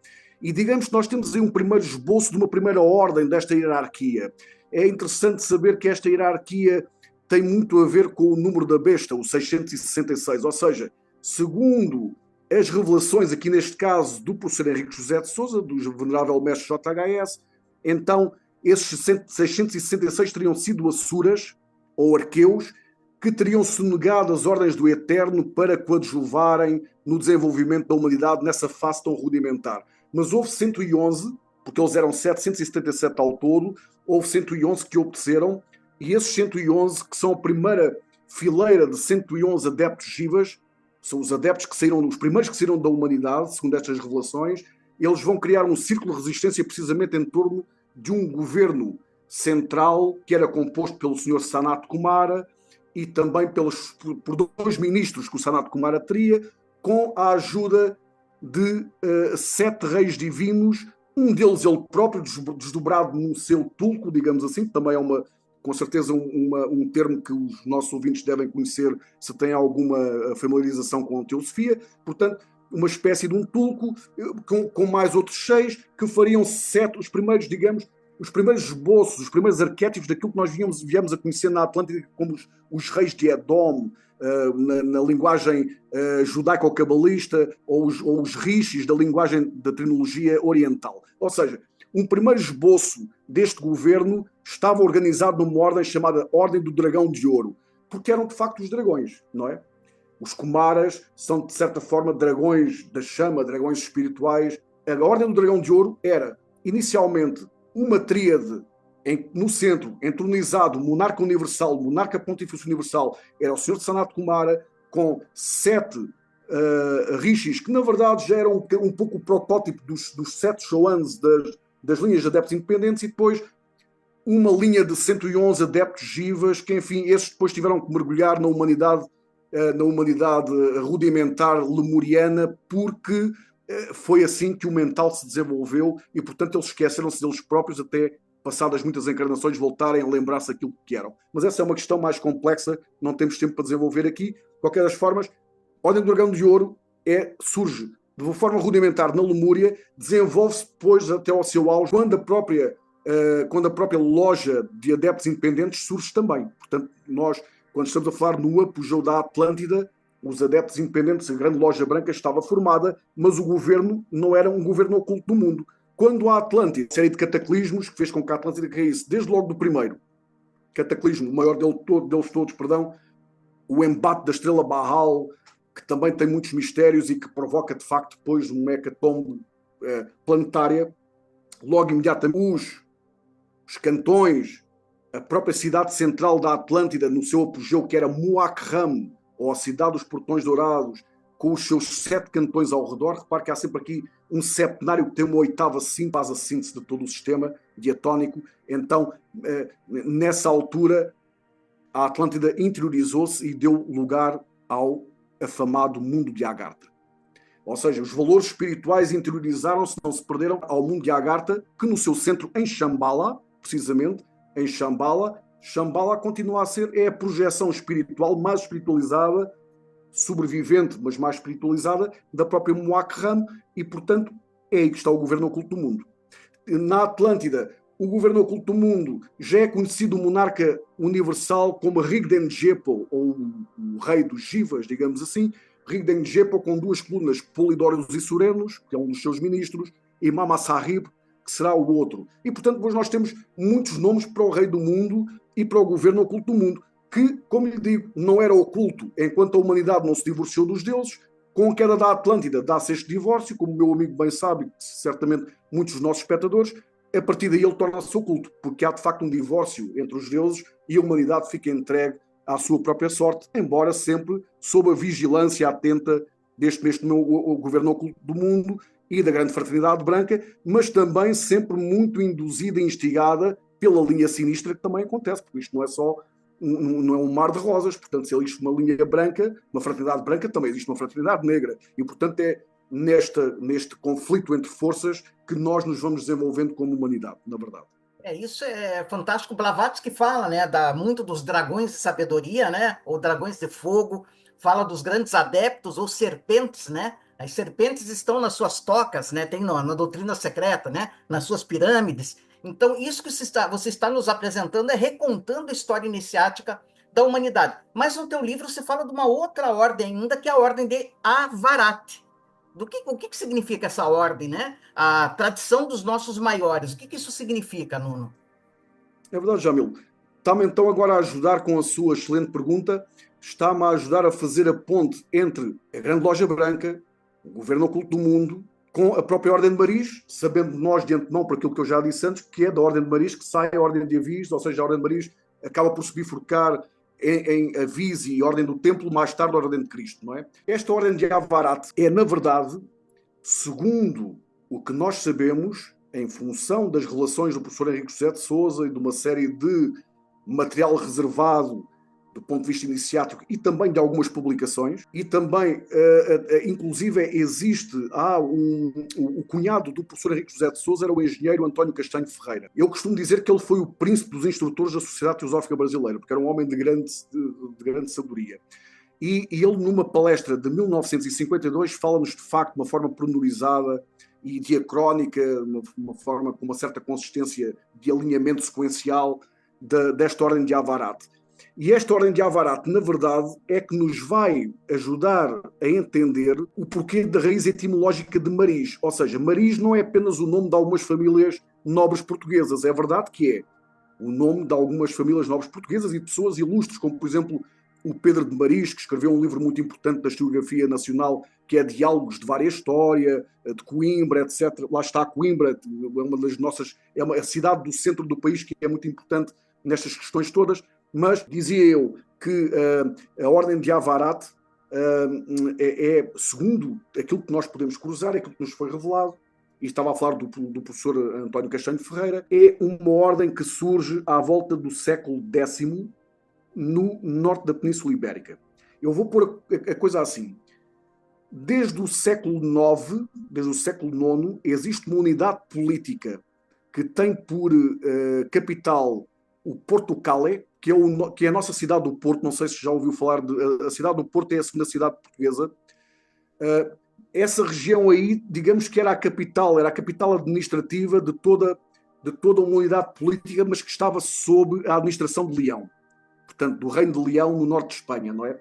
E digamos que nós temos aí um primeiro esboço de uma primeira ordem desta hierarquia. É interessante saber que esta hierarquia tem muito a ver com o número da besta, o 666, ou seja, segundo as revelações, aqui neste caso, do professor Henrique José de Sousa, do venerável mestre JHS, então esses 666 teriam sido asuras ou arqueus que teriam sonegado as ordens do Eterno para coadjuvarem no desenvolvimento da humanidade nessa fase tão rudimentar. Mas houve 111, porque eles eram 777 ao todo, houve 111 que obedeceram, e esses 111, que são a primeira fileira de 111 adeptos Jivas, são os adeptos que saíram, os primeiros que saíram da humanidade, segundo estas revelações, eles vão criar um círculo de resistência precisamente em torno de um governo central que era composto pelo senhor Sanat Kumara e também por dois ministros que o Sanat Kumara teria, com a ajuda de 7 reis divinos, um deles ele próprio, desdobrado no seu tulco, digamos assim, que também é com certeza um termo que os nossos ouvintes devem conhecer se têm alguma familiarização com a teosofia. Portanto, uma espécie de um tulco com mais outros 6 que fariam os primeiros, digamos, os primeiros esboços, os primeiros arquétipos daquilo que nós viemos a conhecer na Atlântida como os reis de Edom, na linguagem judaico-cabalista, ou os rishis da linguagem da trinologia oriental. Ou seja, um primeiro esboço deste governo estava organizado numa ordem chamada Ordem do Dragão de Ouro, porque eram de facto os dragões, não é? Os Kumaras são de certa forma dragões da chama, dragões espirituais. A Ordem do Dragão de Ouro era inicialmente uma tríade no centro, entronizado, monarca universal, monarca pontífice universal, era o senhor de Sanat Kumara, com 7 rishis, que na verdade já eram um pouco o protótipo dos 7 Choans das linhas de adeptos independentes, e depois uma linha de 111 adeptos Jivas, que enfim, esses depois tiveram que mergulhar na humanidade rudimentar lemuriana, porque foi assim que o mental se desenvolveu e, portanto, eles esqueceram-se deles próprios até passadas muitas encarnações voltarem a lembrar-se daquilo que eram. Mas essa é uma questão mais complexa, não temos tempo para desenvolver aqui. De qualquer das formas, a Ordem do Dragão de Ouro surge de forma rudimentar na Lemúria, desenvolve-se depois até ao seu auge, quando a própria loja de adeptos independentes surge também. Portanto, nós, quando estamos a falar no apogeu da Atlântida, os adeptos independentes, a grande loja branca estava formada, mas o governo não era um governo oculto do mundo. Quando a Atlântida, série de cataclismos que fez com que a Atlântida caísse, desde logo do primeiro cataclismo, o maior deles todos, perdão, o embate da estrela Baal, que também tem muitos mistérios e que provoca, de facto, depois uma hecatombe planetária, logo imediatamente os cantões, a própria cidade central da Atlântida, no seu apogeu, que era Muakhram, ou a cidade dos Portões Dourados, com os seus 7 cantões ao redor. Repare que há sempre aqui um septenário que tem uma oitava síntese, faz a síntese de todo o sistema diatónico. Então, nessa altura, a Atlântida interiorizou-se e deu lugar ao afamado mundo de Agartha. Ou seja, os valores espirituais interiorizaram-se, não se perderam ao mundo de Agartha, que no seu centro, em Shambhala, precisamente, em Shambhala continua a ser a projeção espiritual mais espiritualizada, sobrevivente, mas mais espiritualizada, da própria Muakhram, e, portanto, é aí que está o governo oculto do mundo. Na Atlântida, o governo oculto do mundo já é conhecido o monarca universal como Rigden-Jepo, ou o rei dos Jivas, digamos assim. Rigden-Jepo com 2 colunas, Polidórios e Surenos, que é um dos seus ministros, e Mama Sahib, que será o outro. E, portanto, depois nós temos muitos nomes para o rei do mundo e para o governo oculto do mundo, que, como lhe digo, não era oculto enquanto a humanidade não se divorciou dos deuses. Com a queda da Atlântida dá-se este divórcio, como o meu amigo bem sabe, certamente muitos dos nossos espectadores. A partir daí ele torna-se oculto, porque há de facto um divórcio entre os deuses e a humanidade fica entregue à sua própria sorte, embora sempre sob a vigilância atenta deste meu governo oculto do mundo e da grande fraternidade branca, mas também sempre muito induzida e instigada pela linha sinistra que também acontece, porque isto não é só não é um mar de rosas. Portanto, se existe uma linha branca, uma fraternidade branca, também existe uma fraternidade negra, e portanto é neste conflito entre forças que nós nos vamos desenvolvendo como humanidade, na verdade. Isso é fantástico. Blavatsky fala, né, muito dos dragões de sabedoria, né, ou dragões de fogo, fala dos grandes adeptos ou serpentes, né? As serpentes estão nas suas tocas, né? Tem na doutrina secreta, né? Nas suas pirâmides. Então, isso que você está nos apresentando é recontando a história iniciática da humanidade. Mas no teu livro você fala de uma outra ordem ainda, que é a ordem de Avarat. O que significa essa ordem, né? A tradição dos nossos maiores. O que isso significa, Nuno? É verdade, Jamil. Está-me então agora a ajudar com a sua excelente pergunta, está-me a ajudar a fazer a ponte entre a Grande Loja Branca, o governo oculto do mundo, com a própria Ordem de Maris, sabendo nós de antemão, por aquilo que eu já disse antes, que é da Ordem de Maris que sai a Ordem de Avis, ou seja, a Ordem de Maris acaba por se bifurcar em Avis e Ordem do Templo, mais tarde a Ordem de Cristo, não é? Esta Ordem de Avarat é, na verdade, segundo o que nós sabemos, em função das relações do professor Henrique José de Sousa e de uma série de material reservado do ponto de vista iniciático e também de algumas publicações, e também, inclusive, o cunhado do professor Henrique José de Sousa era o engenheiro António Castanho Ferreira. Eu costumo dizer que ele foi o príncipe dos instrutores da Sociedade Teosófica Brasileira, porque era um homem de grande sabedoria. E ele, numa palestra de 1952, fala-nos de facto de uma forma pormenorizada e diacrónica, uma forma com uma certa consistência de alinhamento sequencial desta ordem de Avarat. E esta ordem de Avarat, na verdade, é que nos vai ajudar a entender o porquê da raiz etimológica de Maris. Ou seja, Maris não é apenas o nome de algumas famílias nobres portuguesas, é verdade que é o nome de algumas famílias nobres portuguesas e de pessoas ilustres, como, por exemplo, o Pedro de Maris, que escreveu um livro muito importante da historiografia nacional, que é Diálogos de Vária História, de Coimbra, etc. Lá está Coimbra, é uma das nossas, é a cidade do centro do país que é muito importante nestas questões todas. Mas dizia eu que a ordem de Avarat segundo aquilo que nós podemos cruzar, aquilo que nos foi revelado, e estava a falar do professor António Castanho Ferreira, é uma ordem que surge à volta do século X no norte da Península Ibérica. Eu vou pôr a coisa assim. Desde o século IX, desde o século IX, existe uma unidade política que tem por capital o Porto Calais, que é a nossa cidade do Porto. Não sei se já ouviu falar a cidade do Porto é a segunda cidade portuguesa, essa região aí, digamos que era a capital administrativa de toda uma unidade política, mas que estava sob a administração de Leão, portanto, do Reino de Leão, no norte de Espanha, não é?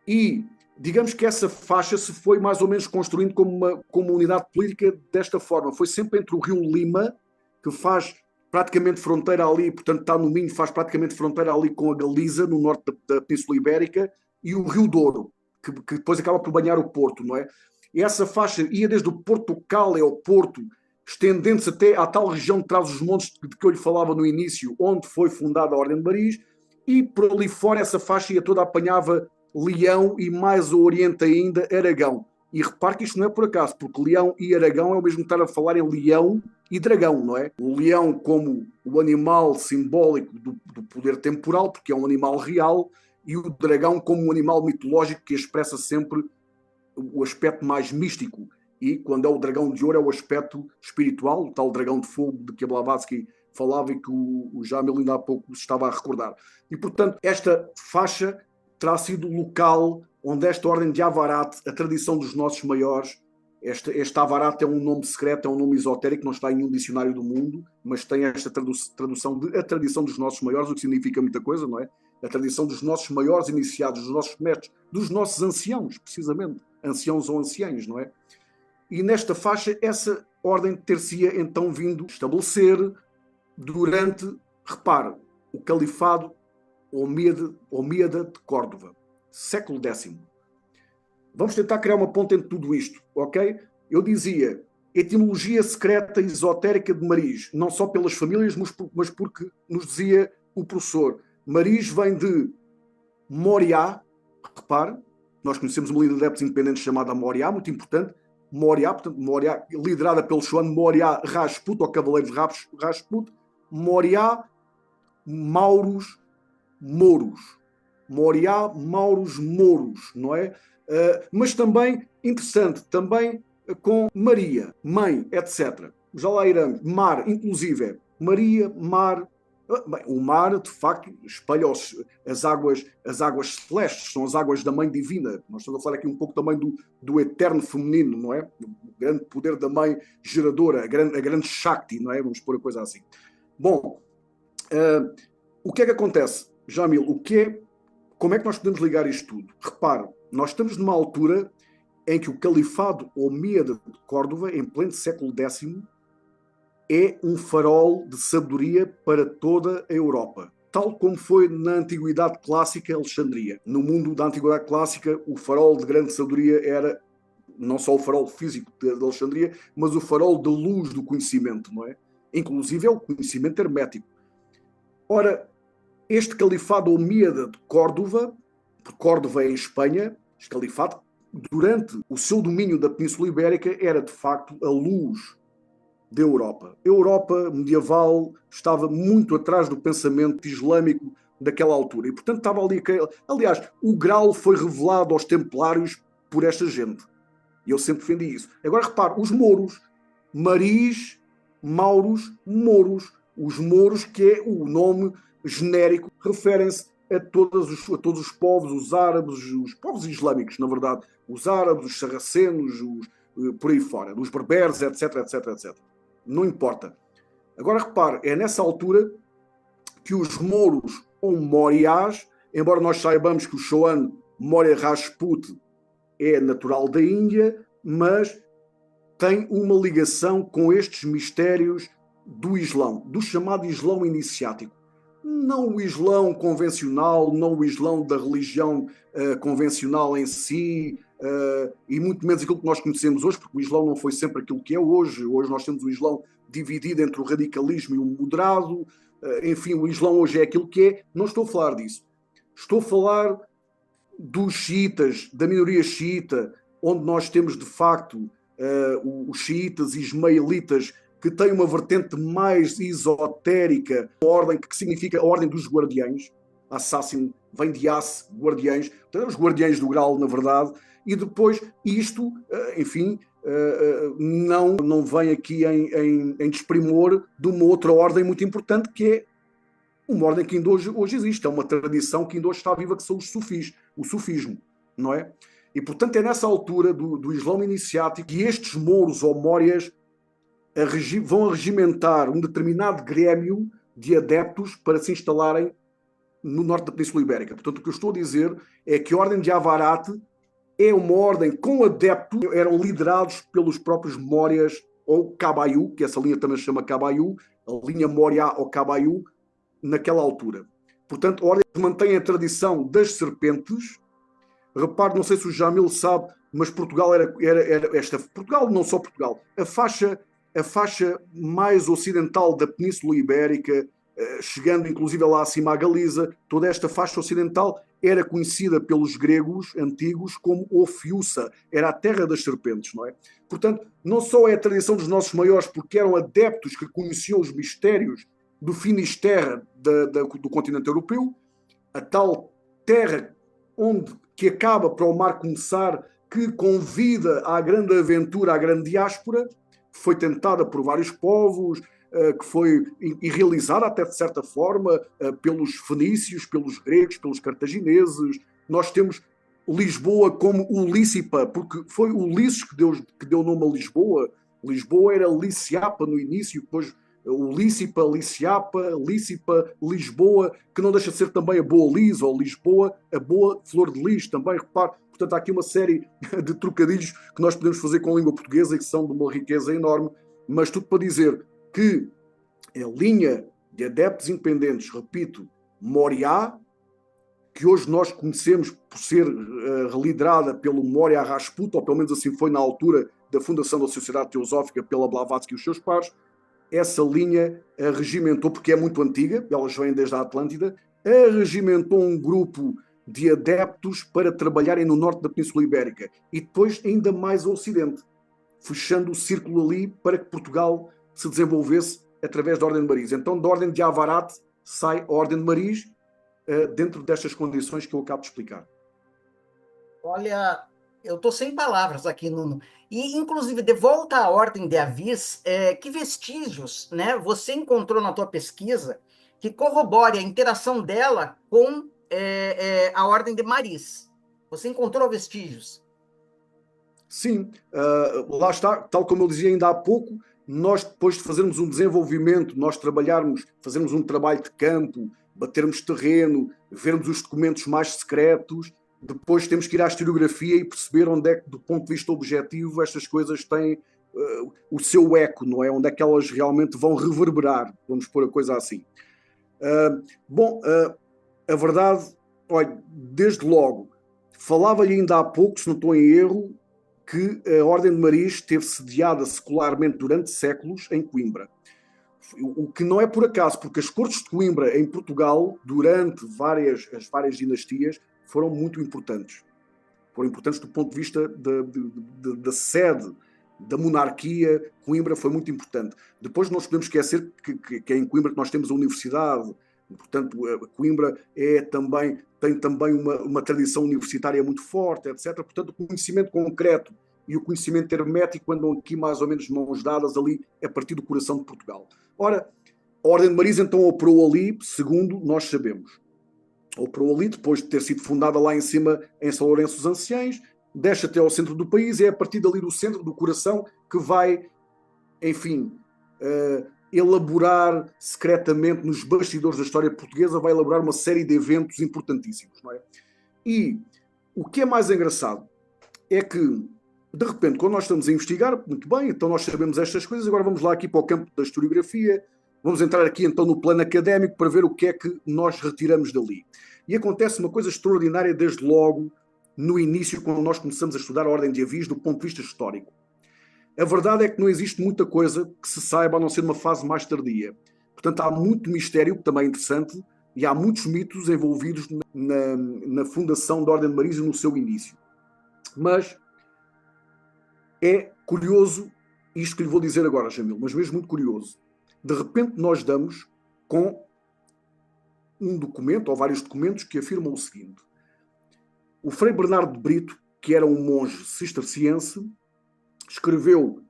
E digamos que essa faixa se foi mais ou menos construindo como uma unidade política desta forma. Foi sempre entre o rio Lima, que faz praticamente fronteira ali, portanto está no Minho, faz praticamente fronteira ali com a Galiza, no norte da Península Ibérica, e o Rio Douro, que depois acaba por banhar o Porto, não é? E essa faixa ia desde o Porto Cale ao Porto, estendendo-se até à tal região de Trás-os-Montes de que eu lhe falava no início, onde foi fundada a Ordem de Maris, e por ali fora essa faixa ia toda apanhava Leão e mais ao oriente ainda Aragão. E repare que isto não é por acaso, porque Leão e Aragão é o mesmo que estar a falar em leão e dragão, não é? O leão como o animal simbólico do poder temporal, porque é um animal real, e o dragão como um animal mitológico que expressa sempre o aspecto mais místico. E quando é o dragão de ouro é o aspecto espiritual, o tal dragão de fogo de que a Blavatsky falava e que o Jamil ainda há pouco se estava a recordar. E, portanto, esta faixa terá sido o local onde esta ordem de Avarat, a tradição dos nossos maiores, este Avarat é um nome secreto, é um nome esotérico, não está em nenhum dicionário do mundo, mas tem esta tradução de a tradição dos nossos maiores, o que significa muita coisa, não é? A tradição dos nossos maiores iniciados, dos nossos mestres, dos nossos anciãos, precisamente, anciãos ou anciães, não é? E nesta faixa, essa ordem ter-se-ia então vindo estabelecer durante, repare, o califado Omíada de Córdoba, século X. Vamos tentar criar uma ponte entre tudo isto, ok? Eu dizia, etimologia secreta esotérica de Maris, não só pelas famílias, mas porque nos dizia o professor. Maris vem de Moriá, repare, nós conhecemos uma líder de adeptos independentes chamada Moriá, muito importante, Moriá, portanto, Moriá, liderada pelo Xuan Moriá Rajput, ou Cavaleiro de Rajput, Moriá, Mauros, Mouros. Moriá, Mauros, Mouros, não é? Mas também, interessante, também com Maria, mãe, etc. Já lá iremos. Mar, inclusive, Maria, mar. Bem, o mar, de facto, espelha as águas celestes, são as águas da Mãe Divina. Nós estamos a falar aqui um pouco também do eterno feminino, não é? O grande poder da Mãe geradora, a grande Shakti, não é? Vamos pôr a coisa assim. Bom, o que é que acontece, Jamil? Como é que nós podemos ligar isto tudo? Repare, nós estamos numa altura em que o califado Omíada de Córdoba, em pleno século X, é um farol de sabedoria para toda a Europa, tal como foi na Antiguidade Clássica Alexandria. No mundo da Antiguidade Clássica, o farol de grande sabedoria era não só o farol físico de Alexandria, mas o farol de luz do conhecimento, não é? Inclusive é o conhecimento hermético. Ora, este califado Omíada de Córdoba é em Espanha, este califado, durante o seu domínio da Península Ibérica, era de facto a luz da Europa. A Europa medieval estava muito atrás do pensamento islâmico daquela altura. E, portanto, estava ali... Aliás, o Graal foi revelado aos templários por esta gente. E eu sempre defendi isso. Agora, repare, os mouros. Maris, Mauros, Mouros. Os mouros, que é o nome genérico, referem-se a todos os povos, os árabes, os povos islâmicos, na verdade. Os árabes, os sarracenos, por aí fora. Os berberes, etc, etc, etc. Não importa. Agora repare, é nessa altura que os mouros ou moriás, embora nós saibamos que o Chouan Moria Rajput é natural da Índia, mas tem uma ligação com estes mistérios do Islão, do chamado Islão iniciático. Não o Islão convencional, não o Islão da religião convencional em si, e muito menos aquilo que nós conhecemos hoje, porque o Islão não foi sempre aquilo que é hoje. Hoje nós temos o Islão dividido entre o radicalismo e o moderado. Enfim, o Islão hoje é aquilo que é. Não estou a falar disso. Estou a falar dos xiitas, da minoria xiita, onde nós temos de facto os xiitas e ismaelitas, que têm uma vertente mais esotérica, uma ordem que significa a ordem dos guardiães. Assassin vem de As, guardiães, então, os guardiães do Graal, na verdade. E depois isto, enfim, não vem aqui em desprimor de uma outra ordem muito importante, que é uma ordem que ainda hoje existe, é uma tradição que ainda hoje está viva, que são os sufis, o sufismo, não é? E, portanto, é nessa altura do Islão Iniciático que estes mouros ou mórias vão regimentar um determinado grêmio de adeptos para se instalarem no norte da Península Ibérica. Portanto, o que eu estou a dizer é que a Ordem de Avarate é uma ordem com adeptos que eram liderados pelos próprios Mórias ou Cabaiú, que essa linha também se chama Cabaiú, a linha Mória ou Cabaiú, naquela altura. Portanto, a ordem mantém a tradição das serpentes. Repare, não sei se o Jamil sabe, mas Portugal era esta. Portugal, não só Portugal, a faixa mais ocidental da Península Ibérica, chegando inclusive lá acima à Galiza, toda esta faixa ocidental era conhecida pelos gregos antigos como Ofiuça, era a terra das serpentes, não é? Portanto, não só é a tradição dos nossos maiores, porque eram adeptos que conheciam os mistérios do Finisterre do continente europeu, a tal terra onde que acaba para o mar começar, que convida à grande aventura, à grande diáspora, foi tentada por vários povos, que foi realizada até de certa forma pelos fenícios, pelos gregos, pelos cartagineses. Nós temos Lisboa como Ulícipa, porque foi Ulisses que deu nome a Lisboa. Lisboa era Liciapa no início, depois Ulícipa, Liciapa, Lícipa, Lisboa, que não deixa de ser também a Boa Lis, ou Lisboa, a Boa Flor de Lis, também, repare. Portanto, há aqui uma série de trocadilhos que nós podemos fazer com a língua portuguesa e que são de uma riqueza enorme, mas tudo para dizer que a linha de adeptos independentes, repito, Moriá, que hoje nós conhecemos por ser liderada pelo Moria Rasputin, ou pelo menos assim foi na altura da fundação da Sociedade Teosófica pela Blavatsky e os seus pares, essa linha regimentou, porque é muito antiga, elas vêm desde a Atlântida, regimentou um grupo de adeptos para trabalharem no norte da Península Ibérica e depois ainda mais ao ocidente, fechando o círculo ali para que Portugal se desenvolvesse através da Ordem de Maris. Então, da Ordem de Avarate sai a Ordem de Maris dentro destas condições que eu acabo de explicar. Olha, eu estou sem palavras aqui, Nuno. E, inclusive, de volta à Ordem de Avis, que vestígios, né, você encontrou na tua pesquisa que corrobore a interação dela com a Ordem de Maris? Você encontrou vestígios? Sim, lá está, tal como eu dizia ainda há pouco, nós depois de fazermos um desenvolvimento, nós trabalharmos, fazermos um trabalho de campo, batermos terreno, vermos os documentos mais secretos, depois temos que ir à historiografia e perceber onde é que, do ponto de vista objetivo, estas coisas têm o seu eco, não é? Onde é que elas realmente vão reverberar, vamos pôr a coisa assim. A verdade, olha, desde logo, falava-lhe ainda há pouco, se não estou em erro, que a Ordem de Maris esteve sediada secularmente durante séculos em Coimbra. O que não é por acaso, porque as cortes de Coimbra em Portugal, durante as várias dinastias, foram muito importantes. Foram importantes do ponto de vista da sede da monarquia. Coimbra foi muito importante. Depois não nos podemos esquecer que é em Coimbra que nós temos a universidade. Portanto, Coimbra tem também uma tradição universitária muito forte, etc. Portanto, o conhecimento concreto e o conhecimento hermético andam aqui mais ou menos de mãos dadas ali a partir do coração de Portugal. Ora, a Ordem de Maris então operou ali, segundo nós sabemos. Operou ali, depois de ter sido fundada lá em cima, em São Lourenço dos Anciães, desce até ao centro do país, e é a partir dali do centro, do coração, que vai, enfim, elaborar secretamente nos bastidores da história portuguesa, vai elaborar uma série de eventos importantíssimos, não é? E o que é mais engraçado é que, de repente, quando nós estamos a investigar, muito bem, então nós sabemos estas coisas, agora vamos lá aqui para o campo da historiografia, vamos entrar aqui então no plano académico para ver o que é que nós retiramos dali. E acontece uma coisa extraordinária desde logo, no início, quando nós começamos a estudar a Ordem de Avis do ponto de vista histórico. A verdade é que não existe muita coisa que se saiba a não ser uma fase mais tardia. Portanto, há muito mistério, que também é interessante, e há muitos mitos envolvidos na fundação da Ordem de Maris e no seu início. Mas é curioso isto que lhe vou dizer agora, Jamil, mas mesmo muito curioso. De repente nós damos com um documento, ou vários documentos, que afirmam o seguinte. O Frei Bernardo de Brito, que era um monge cisterciense, escreveu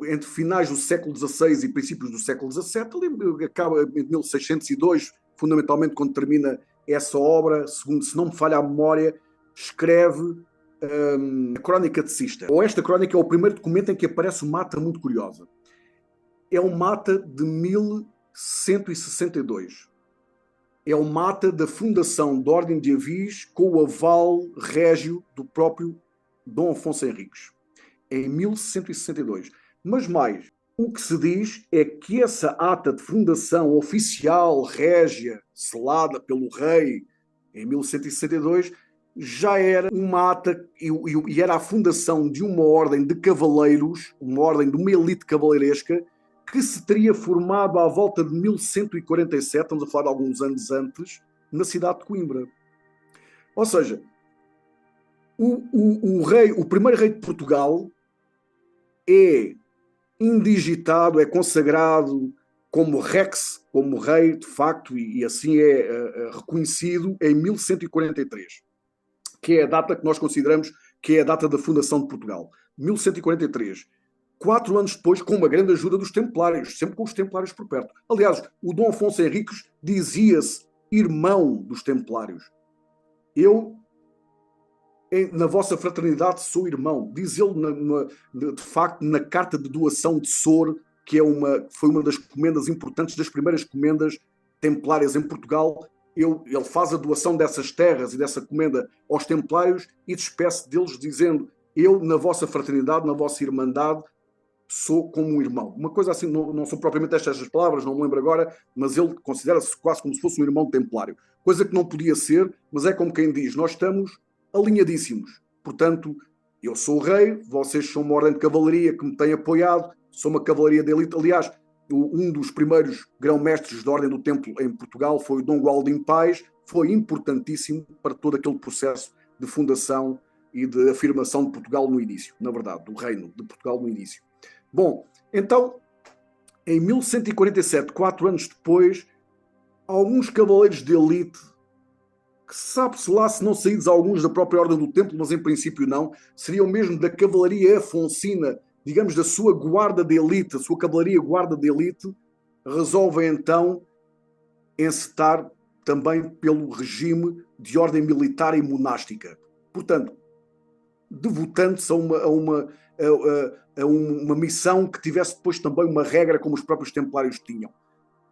entre finais do século XVI e princípios do século XVII, acaba em 1602, fundamentalmente quando termina essa obra, segundo, se não me falha a memória, escreve a Crónica de Cista. Ou esta crónica é o primeiro documento em que aparece uma ata muito curiosa. É uma ata de 1162. É uma ata da fundação da Ordem de Avis com o aval régio do próprio Dom Afonso Henriques, em 1162. Mas mais, o que se diz é que essa ata de fundação oficial, régia, selada pelo rei em 1162, já era uma ata e era a fundação de uma ordem de cavaleiros, uma ordem de uma elite cavaleiresca, que se teria formado à volta de 1147, estamos a falar de alguns anos antes, na cidade de Coimbra. Ou seja, o primeiro rei de Portugal é indigitado, é consagrado como Rex, como rei, de facto, e assim é reconhecido em 1143, que é a data que nós consideramos que é a data da fundação de Portugal. 1143. 4 anos depois, com uma grande ajuda dos Templários, sempre com os Templários por perto. Aliás, o Dom Afonso Henriques dizia-se irmão dos Templários. Eu, na vossa fraternidade, sou irmão. Diz ele, de facto, na carta de doação de Sor, que foi uma das comendas importantes, das primeiras comendas templárias em Portugal. Ele faz a doação dessas terras e dessa comenda aos Templários e despede-se deles dizendo: eu, na vossa fraternidade, na vossa irmandade, sou como um irmão. Uma coisa assim, não são propriamente estas palavras, não me lembro agora, mas ele considera-se quase como se fosse um irmão templário. Coisa que não podia ser, mas é como quem diz, nós estamos alinhadíssimos. Portanto, eu sou o rei, vocês são uma ordem de cavalaria que me tem apoiado, sou uma cavalaria de elite. Aliás, um dos primeiros grão-mestres da Ordem do Templo em Portugal foi o Dom Gualdim Pais, foi importantíssimo para todo aquele processo de fundação e de afirmação de Portugal no início, na verdade, do reino de Portugal no início. Bom, então, em 1147, 4 anos depois, alguns cavaleiros de elite, que sabe-se lá se não saídos alguns da própria Ordem do Templo, mas em princípio não, seriam mesmo da cavalaria afonsina, digamos, da sua guarda de elite, a sua cavalaria guarda de elite, resolvem então encetar também pelo regime de ordem militar e monástica. Portanto, devotando-se a uma missão que tivesse depois também uma regra como os próprios templários tinham.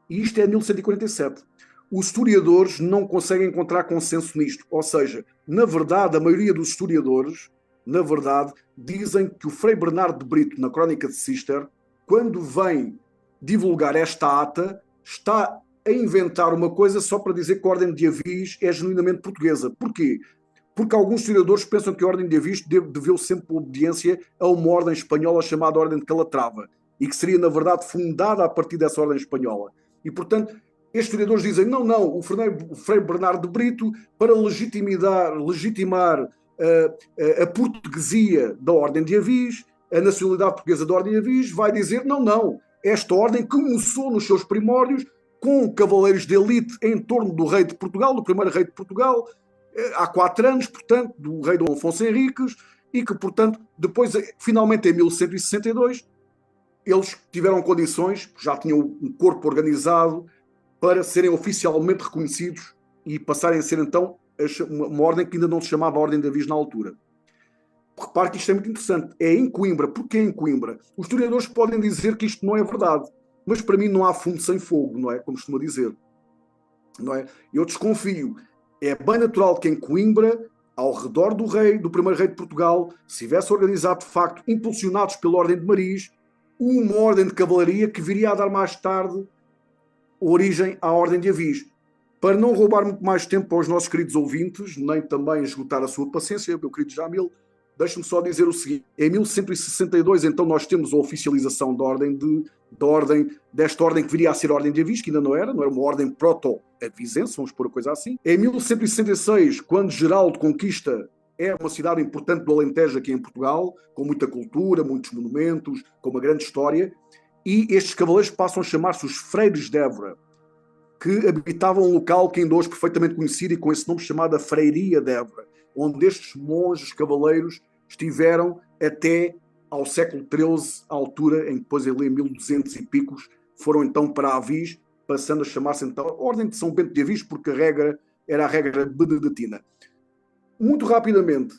E isto é 1147. Os historiadores não conseguem encontrar consenso nisto. Ou seja, na verdade, a maioria dos historiadores, na verdade, dizem que o Frei Bernardo de Brito, na Crónica de Cister, quando vem divulgar esta ata, está a inventar uma coisa só para dizer que a Ordem de Avis é genuinamente portuguesa. Porquê? Porque alguns historiadores pensam que a Ordem de Avis deveu sempre obediência a uma ordem espanhola chamada Ordem de Calatrava e que seria, na verdade, fundada a partir dessa ordem espanhola. E, portanto, estes historiadores dizem, não, o Frei Bernardo de Brito, para legitimar a portuguesia da Ordem de Avis, a nacionalidade portuguesa da Ordem de Avis, vai dizer, não, esta ordem começou nos seus primórdios com cavaleiros de elite em torno do rei de Portugal, do primeiro rei de Portugal, há 4 anos, portanto, do rei Dom Afonso Henriques, e que, portanto, depois, finalmente, em 1162, eles tiveram condições, já tinham um corpo organizado, para serem oficialmente reconhecidos e passarem a ser, então, uma ordem que ainda não se chamava Ordem de Avis na altura. Repare que isto é muito interessante. É em Coimbra. Porquê em Coimbra? Os historiadores podem dizer que isto não é verdade, mas para mim não há fumo sem fogo, não é? Como costuma dizer. Não é? Eu desconfio. É bem natural que em Coimbra, ao redor do primeiro rei de Portugal, se tivesse organizado, de facto, impulsionados pela Ordem de Maris, uma ordem de cavalaria que viria a dar mais tarde origem à Ordem de Avis. Para não roubar muito mais tempo aos nossos queridos ouvintes, nem também esgotar a sua paciência, meu querido Jamil, deixe-me só dizer o seguinte. Em 1162, então, nós temos a oficialização desta ordem que viria a ser a Ordem de Avis, que ainda não era uma ordem proto-avisense, vamos pôr a coisa assim. Em 1166, quando Geraldo conquista uma cidade importante do Alentejo aqui em Portugal, com muita cultura, muitos monumentos, com uma grande história, e estes cavaleiros passam a chamar-se os Freires de Évora, que habitavam um local que ainda hoje é perfeitamente conhecido e com esse nome chamado a Freiria de Évora, onde estes monges cavaleiros estiveram até ao século XIII, à altura em que depois ali em 1200 e picos foram então para Avis, passando a chamar-se então a Ordem de São Bento de Avis, porque a regra era a regra beneditina. Muito rapidamente,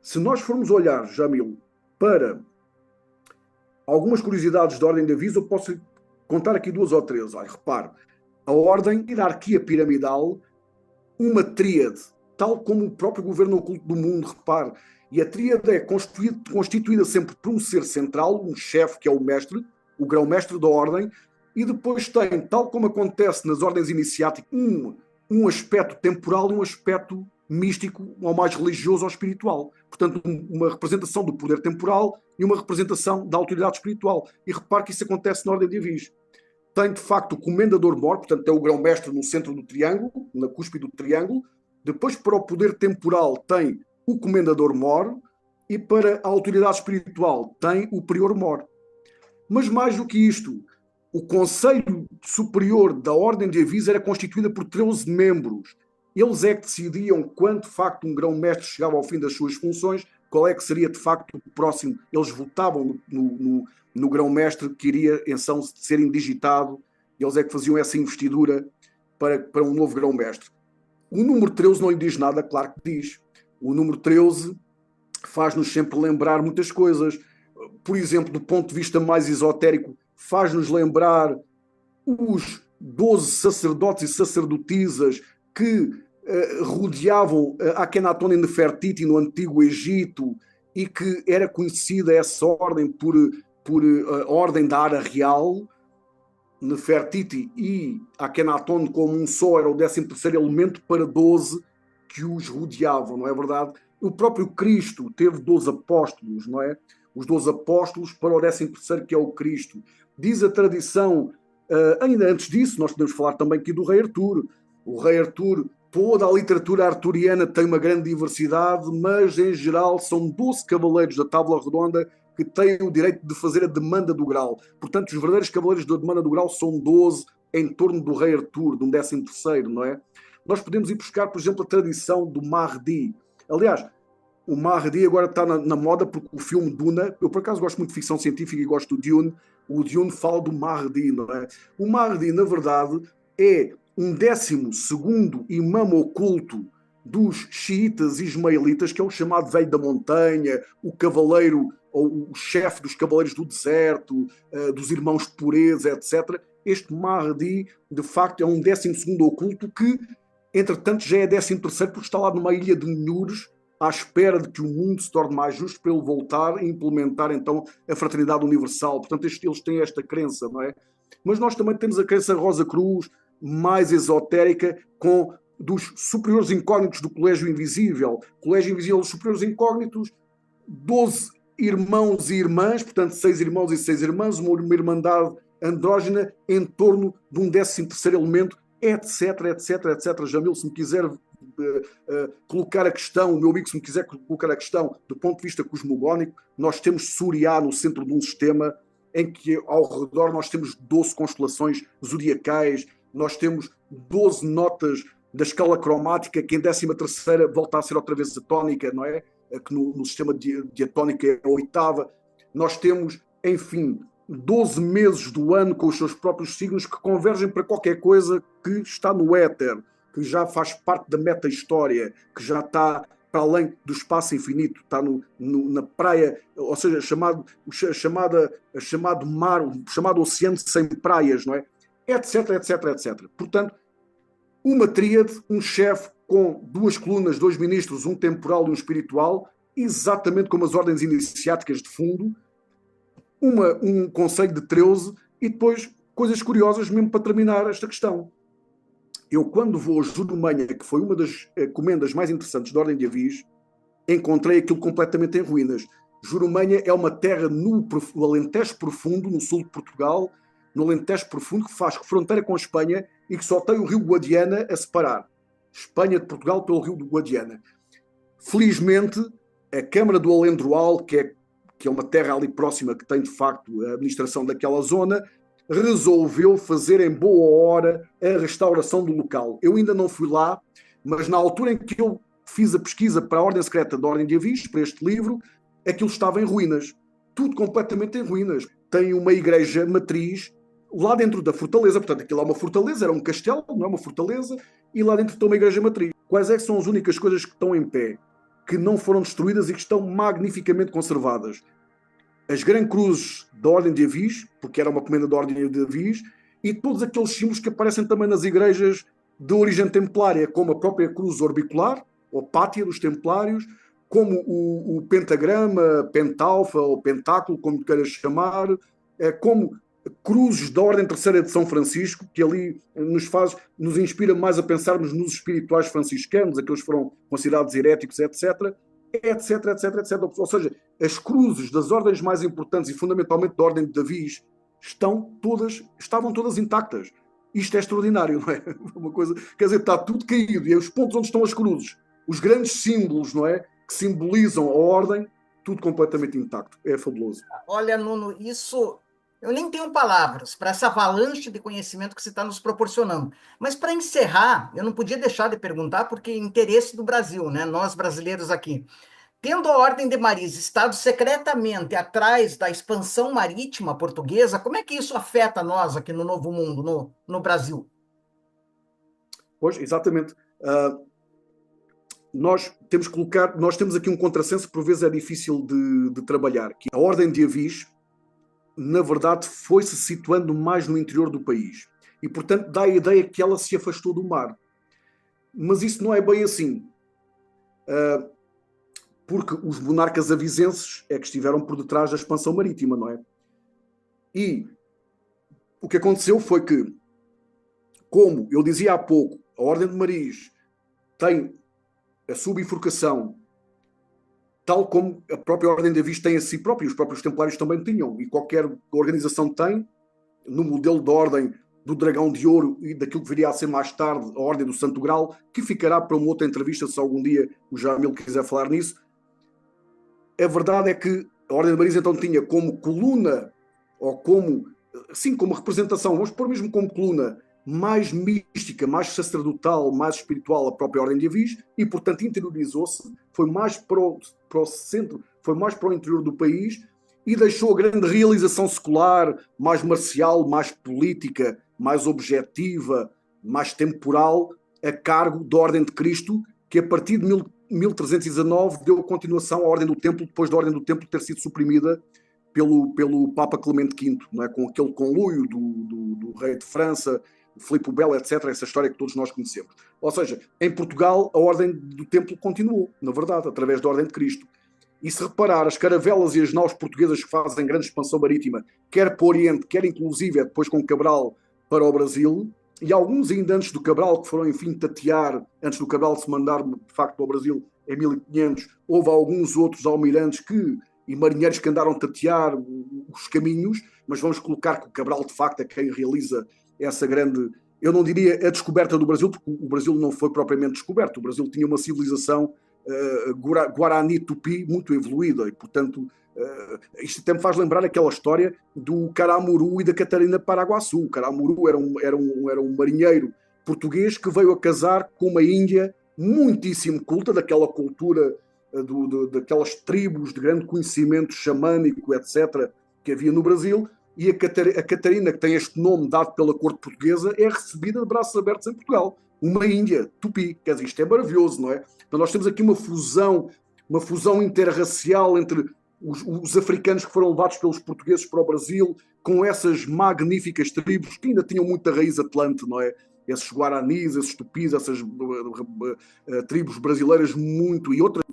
Se nós formos olhar, Jamil, para algumas curiosidades da Ordem de Aviso, eu posso contar aqui duas ou três. Olha, repare, a Ordem, hierarquia piramidal, uma tríade, tal como o próprio governo oculto do mundo, repare. E a tríade é constituída sempre por um ser central, um chefe, que é o mestre, o grão-mestre da Ordem, e depois tem, tal como acontece nas ordens iniciáticas, um aspecto temporal e um aspecto místico, ou mais religioso ou espiritual. Portanto, uma representação do poder temporal e uma representação da autoridade espiritual. E repare que isso acontece na Ordem de Avis. Tem, de facto, o Comendador-Mor, portanto, é o grão-mestre no centro do triângulo, na cúspide do triângulo. Depois, para o poder temporal, tem o Comendador-Mor, e para a autoridade espiritual, tem o Prior-Mor. Mas mais do que isto, o Conselho Superior da Ordem de Aviso era constituída por 13 membros. Eles é que decidiam quando, de facto, um grão-mestre chegava ao fim das suas funções, qual é que seria, de facto, o próximo. Eles votavam no grão-mestre que iria, então, ser indigitado. Eles é que faziam essa investidura para um novo grão-mestre. O número 13 não lhe diz nada, claro que diz. O número 13 faz-nos sempre lembrar muitas coisas. Por exemplo, do ponto de vista mais esotérico, faz-nos lembrar os 12 sacerdotes e sacerdotisas que rodeavam Akhenaton e Nefertiti no Antigo Egito, e que era conhecida essa ordem por ordem da Ara Real. Nefertiti e Akhenaton como um só era o 13º elemento para 12 que os rodeavam, não é verdade? O próprio Cristo teve 12 apóstolos, não é? Os 12 apóstolos para o 13º, que é o Cristo. Diz a tradição, ainda antes disso, nós podemos falar também aqui do rei Artur. O rei Artur, toda a literatura arturiana tem uma grande diversidade, mas em geral são 12 cavaleiros da Tábua Redonda que têm o direito de fazer a demanda do grau. Portanto, os verdadeiros cavaleiros da demanda do grau são 12 em torno do rei Artur, de um 13º, não é? Nós podemos ir buscar, por exemplo, a tradição do Mahdi. Aliás, o Mahdi agora está na moda porque o filme Duna, eu por acaso gosto muito de ficção científica e gosto do Dune, o Dune fala do Mahdi, não é? O Mahdi, na verdade, é um 12º imã oculto dos xiitas ismaelitas, que é o chamado Velho da Montanha, o cavaleiro, ou o chefe dos cavaleiros do deserto, dos irmãos de pureza, etc. Este Mahdi, de facto, é um 12º oculto que, entretanto, já é 13º porque está lá numa ilha de Nhures, à espera de que o mundo se torne mais justo para ele voltar e implementar então a fraternidade universal. Portanto, eles têm esta crença, não é? Mas nós também temos a crença Rosa Cruz, mais esotérica, com dos superiores incógnitos do Colégio Invisível. Colégio Invisível dos superiores incógnitos, 12 irmãos e irmãs, portanto 6 irmãos e 6 irmãs, uma irmandade andrógena em torno de um 13º elemento, etc, etc, etc. Jamil, se me quiser colocar a questão, o meu amigo, se me quiser colocar a questão do ponto de vista cosmogónico, nós temos Suriá no centro de um sistema em que ao redor nós temos 12 constelações zodiacais, nós temos 12 notas da escala cromática, que em 13ª volta a ser outra vez a tónica, não é? Que no sistema diatónico é a oitava. Nós temos, enfim, 12 meses do ano com os seus próprios signos que convergem para qualquer coisa que está no éter, que já faz parte da meta-história, que já está para além do espaço infinito, está na praia, ou seja, chamado mar, chamado oceano sem praias, não é? Etc, etc, etc. Portanto, uma tríade, um chefe com 2 colunas, 2 ministros, um temporal e um espiritual, exatamente como as ordens iniciáticas de fundo, um conselho de 13 e depois coisas curiosas mesmo para terminar esta questão. Eu, quando vou a Jurumanha, que foi uma das comendas mais interessantes da Ordem de Avis, encontrei aquilo completamente em ruínas. Jurumanha é uma terra no Alentejo Profundo, no sul de Portugal, no Alentejo Profundo, que faz fronteira com a Espanha e que só tem o rio Guadiana a separar. Espanha de Portugal pelo rio do Guadiana. Felizmente, a Câmara do Alendroal, que é uma terra ali próxima que tem, de facto, a administração daquela zona, resolveu fazer em boa hora a restauração do local. Eu ainda não fui lá, mas na altura em que eu fiz a pesquisa para a Ordem Secreta da Ordem de Avis, para este livro, aquilo estava em ruínas. Tudo completamente em ruínas. Tem uma igreja matriz lá dentro da fortaleza. Portanto, aquilo é uma fortaleza, era um castelo, não é uma fortaleza, e lá dentro tem uma igreja matriz. Quais é que são as únicas coisas que estão em pé? que não foram destruídas e que estão magnificamente conservadas. As Gran Cruzes da Ordem de Avis, porque era uma comenda da Ordem de Avis, e todos aqueles símbolos que aparecem também nas igrejas de origem templária, como a própria cruz orbicular, ou pátia dos templários, como o pentagrama, pentalfa ou pentáculo, como queiras chamar, como cruzes da Ordem Terceira de São Francisco, que ali nos inspira mais a pensarmos nos espirituais franciscanos, aqueles que foram considerados heréticos, etc., etc, etc, etc. Ou seja, as cruzes das ordens mais importantes e fundamentalmente da Ordem de Davi estavam todas intactas. Isto é extraordinário, não é? Uma coisa, quer dizer, está tudo caído. E os pontos onde estão as cruzes, os grandes símbolos, não é? Que simbolizam a ordem, tudo completamente intacto. É fabuloso. Olha, Nuno, isso eu nem tenho palavras para essa avalanche de conhecimento que você está nos proporcionando. Mas para encerrar, eu não podia deixar de perguntar, porque é interesse do Brasil, né? Nós brasileiros aqui. Tendo a Ordem de Maris estado secretamente atrás da expansão marítima portuguesa, como é que isso afeta nós aqui no Novo Mundo, no Brasil? Pois, exatamente. Nós temos aqui um contrassenso que por vezes é difícil de trabalhar, que a Ordem de Avis, na verdade, foi-se situando mais no interior do país. E, portanto, dá a ideia que ela se afastou do mar. Mas isso não é bem assim. Porque os monarcas avizenses é que estiveram por detrás da expansão marítima, não é? E o que aconteceu foi que, como eu dizia há pouco, a Ordem de Maris tem a sua bifurcação, tal como a própria Ordem de Avis tem a si própria, e os próprios templários também tinham, e qualquer organização tem, no modelo da Ordem do Dragão de Ouro e daquilo que viria a ser mais tarde a Ordem do Santo Grau, que ficará para uma outra entrevista se algum dia o Jamil quiser falar nisso. A verdade é que a Ordem de Maris então tinha como coluna, ou como, sim, como representação, vamos pôr mesmo como coluna, mais mística, mais sacerdotal, mais espiritual a própria Ordem de Avis, e portanto interiorizou-se, foi mais para o centro, foi mais para o interior do país, e deixou a grande realização secular, mais marcial, mais política, mais objetiva, mais temporal, a cargo da Ordem de Cristo, que a partir de 1319 deu continuação à Ordem do Templo, depois da Ordem do Templo ter sido suprimida pelo Papa Clemente V, não é? Com aquele conluio do rei de França, Filipe o Belo, etc., essa história que todos nós conhecemos. Ou seja, em Portugal a Ordem do Templo continuou, na verdade, através da Ordem de Cristo. E se reparar, as caravelas e as naus portuguesas que fazem grande expansão marítima, quer para o Oriente, quer inclusive depois com Cabral para o Brasil, e alguns ainda antes do Cabral, que foram, enfim, tatear, antes do Cabral se mandar, de facto, ao Brasil em 1500, houve alguns outros almirantes e marinheiros que andaram a tatear os caminhos, mas vamos colocar que o Cabral, de facto, é quem realiza essa grande, eu não diria a descoberta do Brasil, porque o Brasil não foi propriamente descoberto, o Brasil tinha uma civilização Guarani-Tupi muito evoluída, e, portanto, isto até me faz lembrar aquela história do Caramuru e da Catarina Paraguaçu. O Caramuru era um marinheiro português que veio a casar com uma índia muitíssimo culta, daquela cultura, daquelas tribos de grande conhecimento xamânico, etc., que havia no Brasil, e a Catarina, que tem este nome dado pela corte portuguesa, é recebida de braços abertos em Portugal. Uma Índia, Tupi. Quer dizer, isto é maravilhoso, não é? Então nós temos aqui uma fusão interracial entre os africanos que foram levados pelos portugueses para o Brasil, com essas magníficas tribos que ainda tinham muita raiz atlante, não é? Esses guaranis, esses tupis, essas tribos brasileiras muito, e outras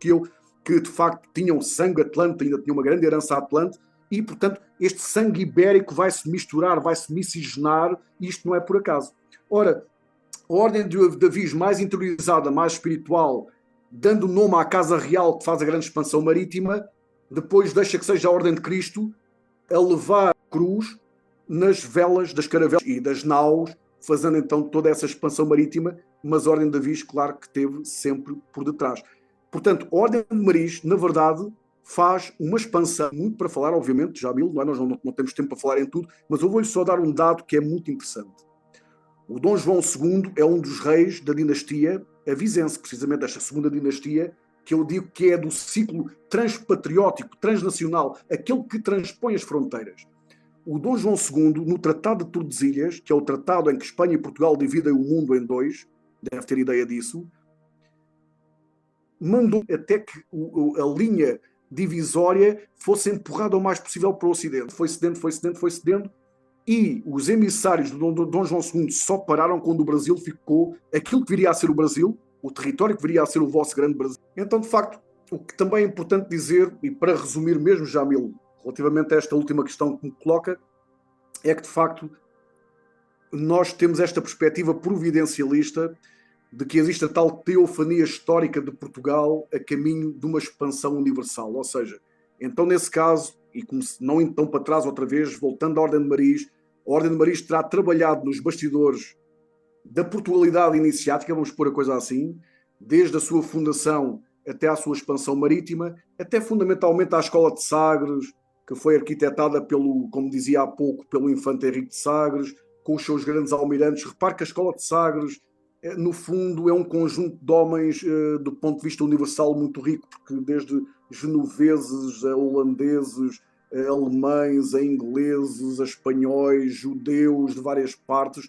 que de facto tinham sangue atlante, ainda tinham uma grande herança atlante, e portanto este sangue ibérico vai-se misturar, vai-se miscigenar, e isto não é por acaso. Ora, a Ordem de Avis mais interiorizada, mais espiritual, dando nome à Casa Real que faz a grande expansão marítima, depois deixa que seja a Ordem de Cristo a levar cruz nas velas das caravelas e das naus, fazendo então toda essa expansão marítima, mas a Ordem de Avis, claro que esteve sempre por detrás. Portanto, a Ordem de Maris, na verdade, faz uma expansão, muito para falar, obviamente, já viu, nós não temos tempo para falar em tudo, mas eu vou-lhe só dar um dado que é muito interessante. O Dom João II é um dos reis da dinastia avizense, precisamente desta segunda dinastia, que eu digo que é do ciclo transpatriótico, transnacional, aquele que transpõe as fronteiras. O Dom João II, no Tratado de Tordesilhas, que é o tratado em que Espanha e Portugal dividem o mundo em dois, deve ter ideia disso, mandou até que a linha divisória fosse empurrada o mais possível para o Ocidente. Foi cedendo, foi cedendo, foi cedendo, e os emissários de Dom João II só pararam quando o Brasil ficou aquilo que viria a ser o Brasil, o território que viria a ser o vosso grande Brasil. Então, de facto, o que também é importante dizer, e para resumir mesmo, Jamil, relativamente a esta última questão que me coloca, é que, de facto, nós temos esta perspectiva providencialista de que existe a tal teofania histórica de Portugal a caminho de uma expansão universal. Ou seja, então nesse caso, e como se não então para trás outra vez, voltando à Ordem de Maris, a Ordem de Maris terá trabalhado nos bastidores da Portugalidade iniciática, vamos pôr a coisa assim, desde a sua fundação até à sua expansão marítima, até fundamentalmente à Escola de Sagres, que foi arquitetada pelo, como dizia há pouco, pelo infante Henrique de Sagres, com os seus grandes almirantes. Repare que a Escola de Sagres, no fundo, é um conjunto de homens, do ponto de vista universal, muito rico, porque desde genoveses, a holandeses, a alemães, a ingleses, a espanhóis, judeus de várias partes,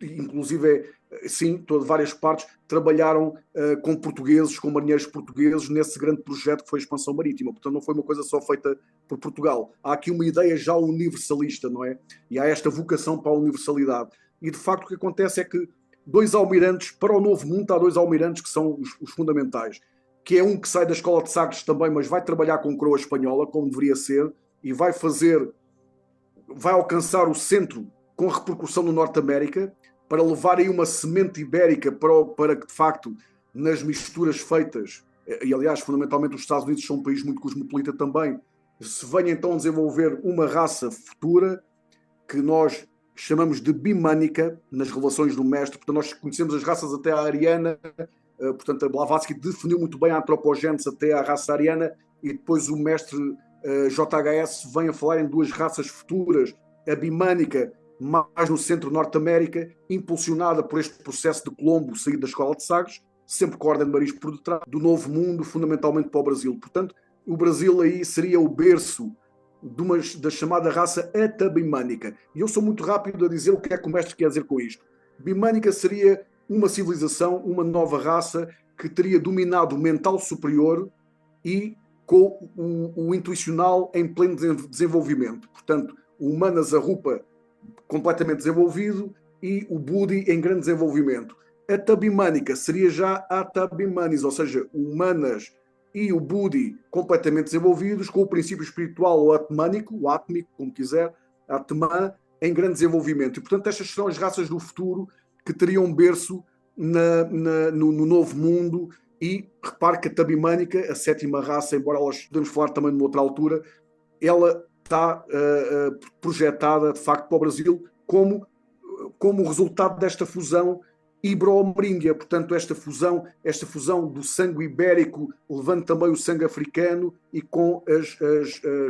inclusive, sim, de várias partes, trabalharam com portugueses, com marinheiros portugueses, nesse grande projeto que foi a expansão marítima. Portanto, não foi uma coisa só feita por Portugal. Há aqui uma ideia já universalista, não é? E há esta vocação para a universalidade. E, de facto, o que acontece é que dois almirantes, para o Novo Mundo, há dois almirantes que são os fundamentais, que é um que sai da Escola de Sagres também, mas vai trabalhar com coroa espanhola, como deveria ser, e vai alcançar o centro com repercussão no Norte América, para levar aí uma semente ibérica para que, de facto, nas misturas feitas, e aliás, fundamentalmente os Estados Unidos são um país muito cosmopolita também, se venha então a desenvolver uma raça futura que nós chamamos de bimânica nas relações do mestre. Portanto, nós conhecemos as raças até a ariana, portanto, a Blavatsky definiu muito bem a antropogênese até à raça ariana, e depois o mestre JHS vem a falar em duas raças futuras, a bimânica, mais no centro Norte-América, impulsionada por este processo de Colombo sair da Escola de Sagres, sempre com a Ordem de Maris por detrás, do Novo Mundo, fundamentalmente para o Brasil. Portanto, o Brasil aí seria o berço da chamada raça atabimânica. E eu sou muito rápido a dizer o que é que o mestre quer dizer com isto. Bimânica seria uma civilização, uma nova raça que teria dominado o mental superior e com o intuicional em pleno desenvolvimento. Portanto, o Humanas Arrupa completamente desenvolvido e o Budi em grande desenvolvimento. A Tabimânica seria já a Tabimanis, ou seja, o Humanas e o Budi completamente desenvolvidos, com o princípio espiritual ou atmânico, o átmico, como quiser, Atman, em grande desenvolvimento. E, portanto, estas serão as raças do futuro que teriam berço no Novo Mundo. E repare que a Tabimânica, a sétima raça, embora nós podemos falar também numa outra altura, ela está projetada, de facto, para o Brasil como resultado desta fusão ibero-ameríndia. Portanto, esta fusão do sangue ibérico, levando também o sangue africano e com as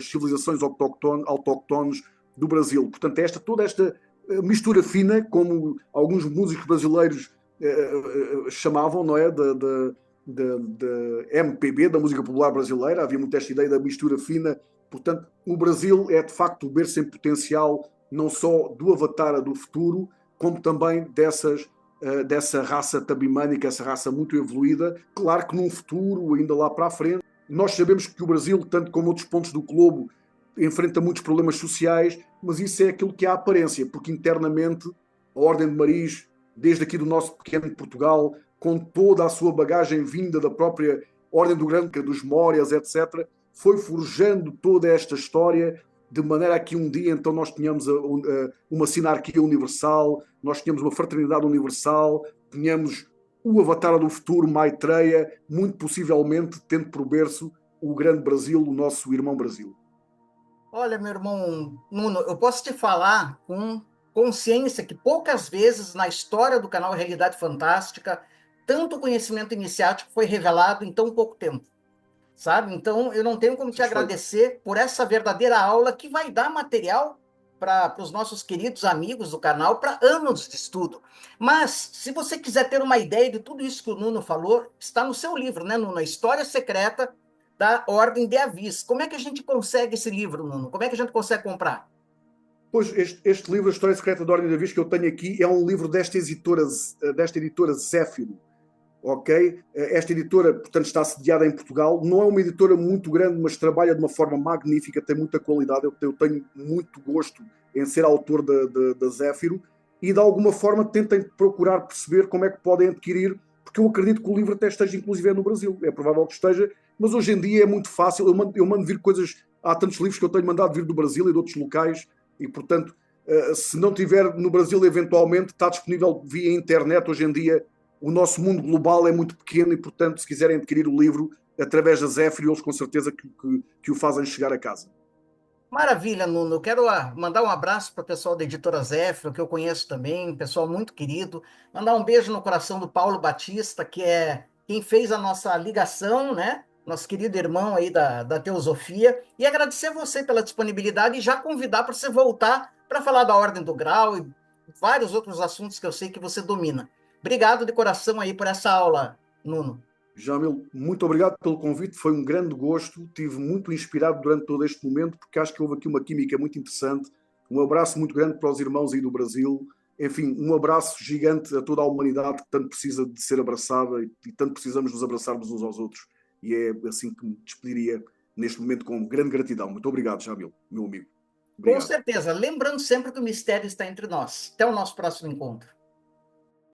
civilizações autóctones do Brasil. Portanto, toda esta mistura fina, como alguns músicos brasileiros chamavam, não é? De MPB, da música popular brasileira. Havia muito esta ideia da mistura fina. Portanto, o Brasil é de facto o berço em potencial não só do avatar do futuro, como também dessa raça tabimânica, essa raça muito evoluída. Claro que num futuro, ainda lá para a frente, nós sabemos que o Brasil, tanto como outros pontos do globo, enfrenta muitos problemas sociais, mas isso é aquilo que é a aparência, porque internamente a Ordem de Maris, desde aqui do nosso pequeno Portugal, com toda a sua bagagem vinda da própria Ordem do Grande, dos Mórias, etc., foi forjando toda esta história de maneira a que um dia então nós tenhamos uma sinarquia universal, nós tenhamos uma fraternidade universal, tenhamos o avatar do futuro, Maitreya, muito possivelmente tendo por berço o grande Brasil, o nosso irmão Brasil. Olha, meu irmão Nuno, eu posso te falar com consciência que poucas vezes na história do canal Realidade Fantástica tanto conhecimento iniciático foi revelado em tão pouco tempo, sabe? Então, eu não tenho como te agradecer por essa verdadeira aula que vai dar material para os nossos queridos amigos do canal para anos de estudo. Mas, se você quiser ter uma ideia de tudo isso que o Nuno falou, está no seu livro, né, Nuno? A História Secreta da Ordem de Avis. Como é que a gente consegue esse livro, Nuno? Como é que a gente consegue comprar? Pois, este livro, A História Secreta da Ordem de Avis, que eu tenho aqui, é um livro desta editora Zéfiro. ok? Esta editora, portanto, está sediada em Portugal. Não é uma editora muito grande, mas trabalha de uma forma magnífica, tem muita qualidade. Eu tenho muito gosto em ser autor da Zéfiro e, de alguma forma, tentem procurar perceber como é que podem adquirir, porque eu acredito que o livro até esteja, inclusive, no Brasil. É provável que esteja, mas hoje em dia é muito fácil. Eu mando vir coisas, há tantos livros que eu tenho mandado vir do Brasil e de outros locais, e, portanto, se não tiver no Brasil, eventualmente, está disponível via internet. Hoje em dia, o nosso mundo global é muito pequeno e, portanto, se quiserem adquirir o livro através da Zéfiro, eles com certeza que o fazem chegar a casa. Maravilha, Nuno. Eu quero mandar um abraço para o pessoal da Editora Zéfiro, que eu conheço também, um pessoal muito querido. Mandar um beijo no coração do Paulo Batista, que é quem fez a nossa ligação, né? Nosso querido irmão aí da Teosofia. E agradecer a você pela disponibilidade e já convidar para você voltar para falar da Ordem do Grau e vários outros assuntos que eu sei que você domina. Obrigado de coração aí por essa aula, Nuno. Jamil, muito obrigado pelo convite, foi um grande gosto, estive muito inspirado durante todo este momento, porque acho que houve aqui uma química muito interessante. Um abraço muito grande para os irmãos aí do Brasil, enfim, um abraço gigante a toda a humanidade que tanto precisa de ser abraçada e tanto precisamos nos abraçarmos uns aos outros. E é assim que me despediria neste momento com grande gratidão. Muito obrigado, Jamil, meu amigo. Com Obrigado. certeza. Lembrando sempre que o mistério está entre nós. Até o nosso próximo encontro.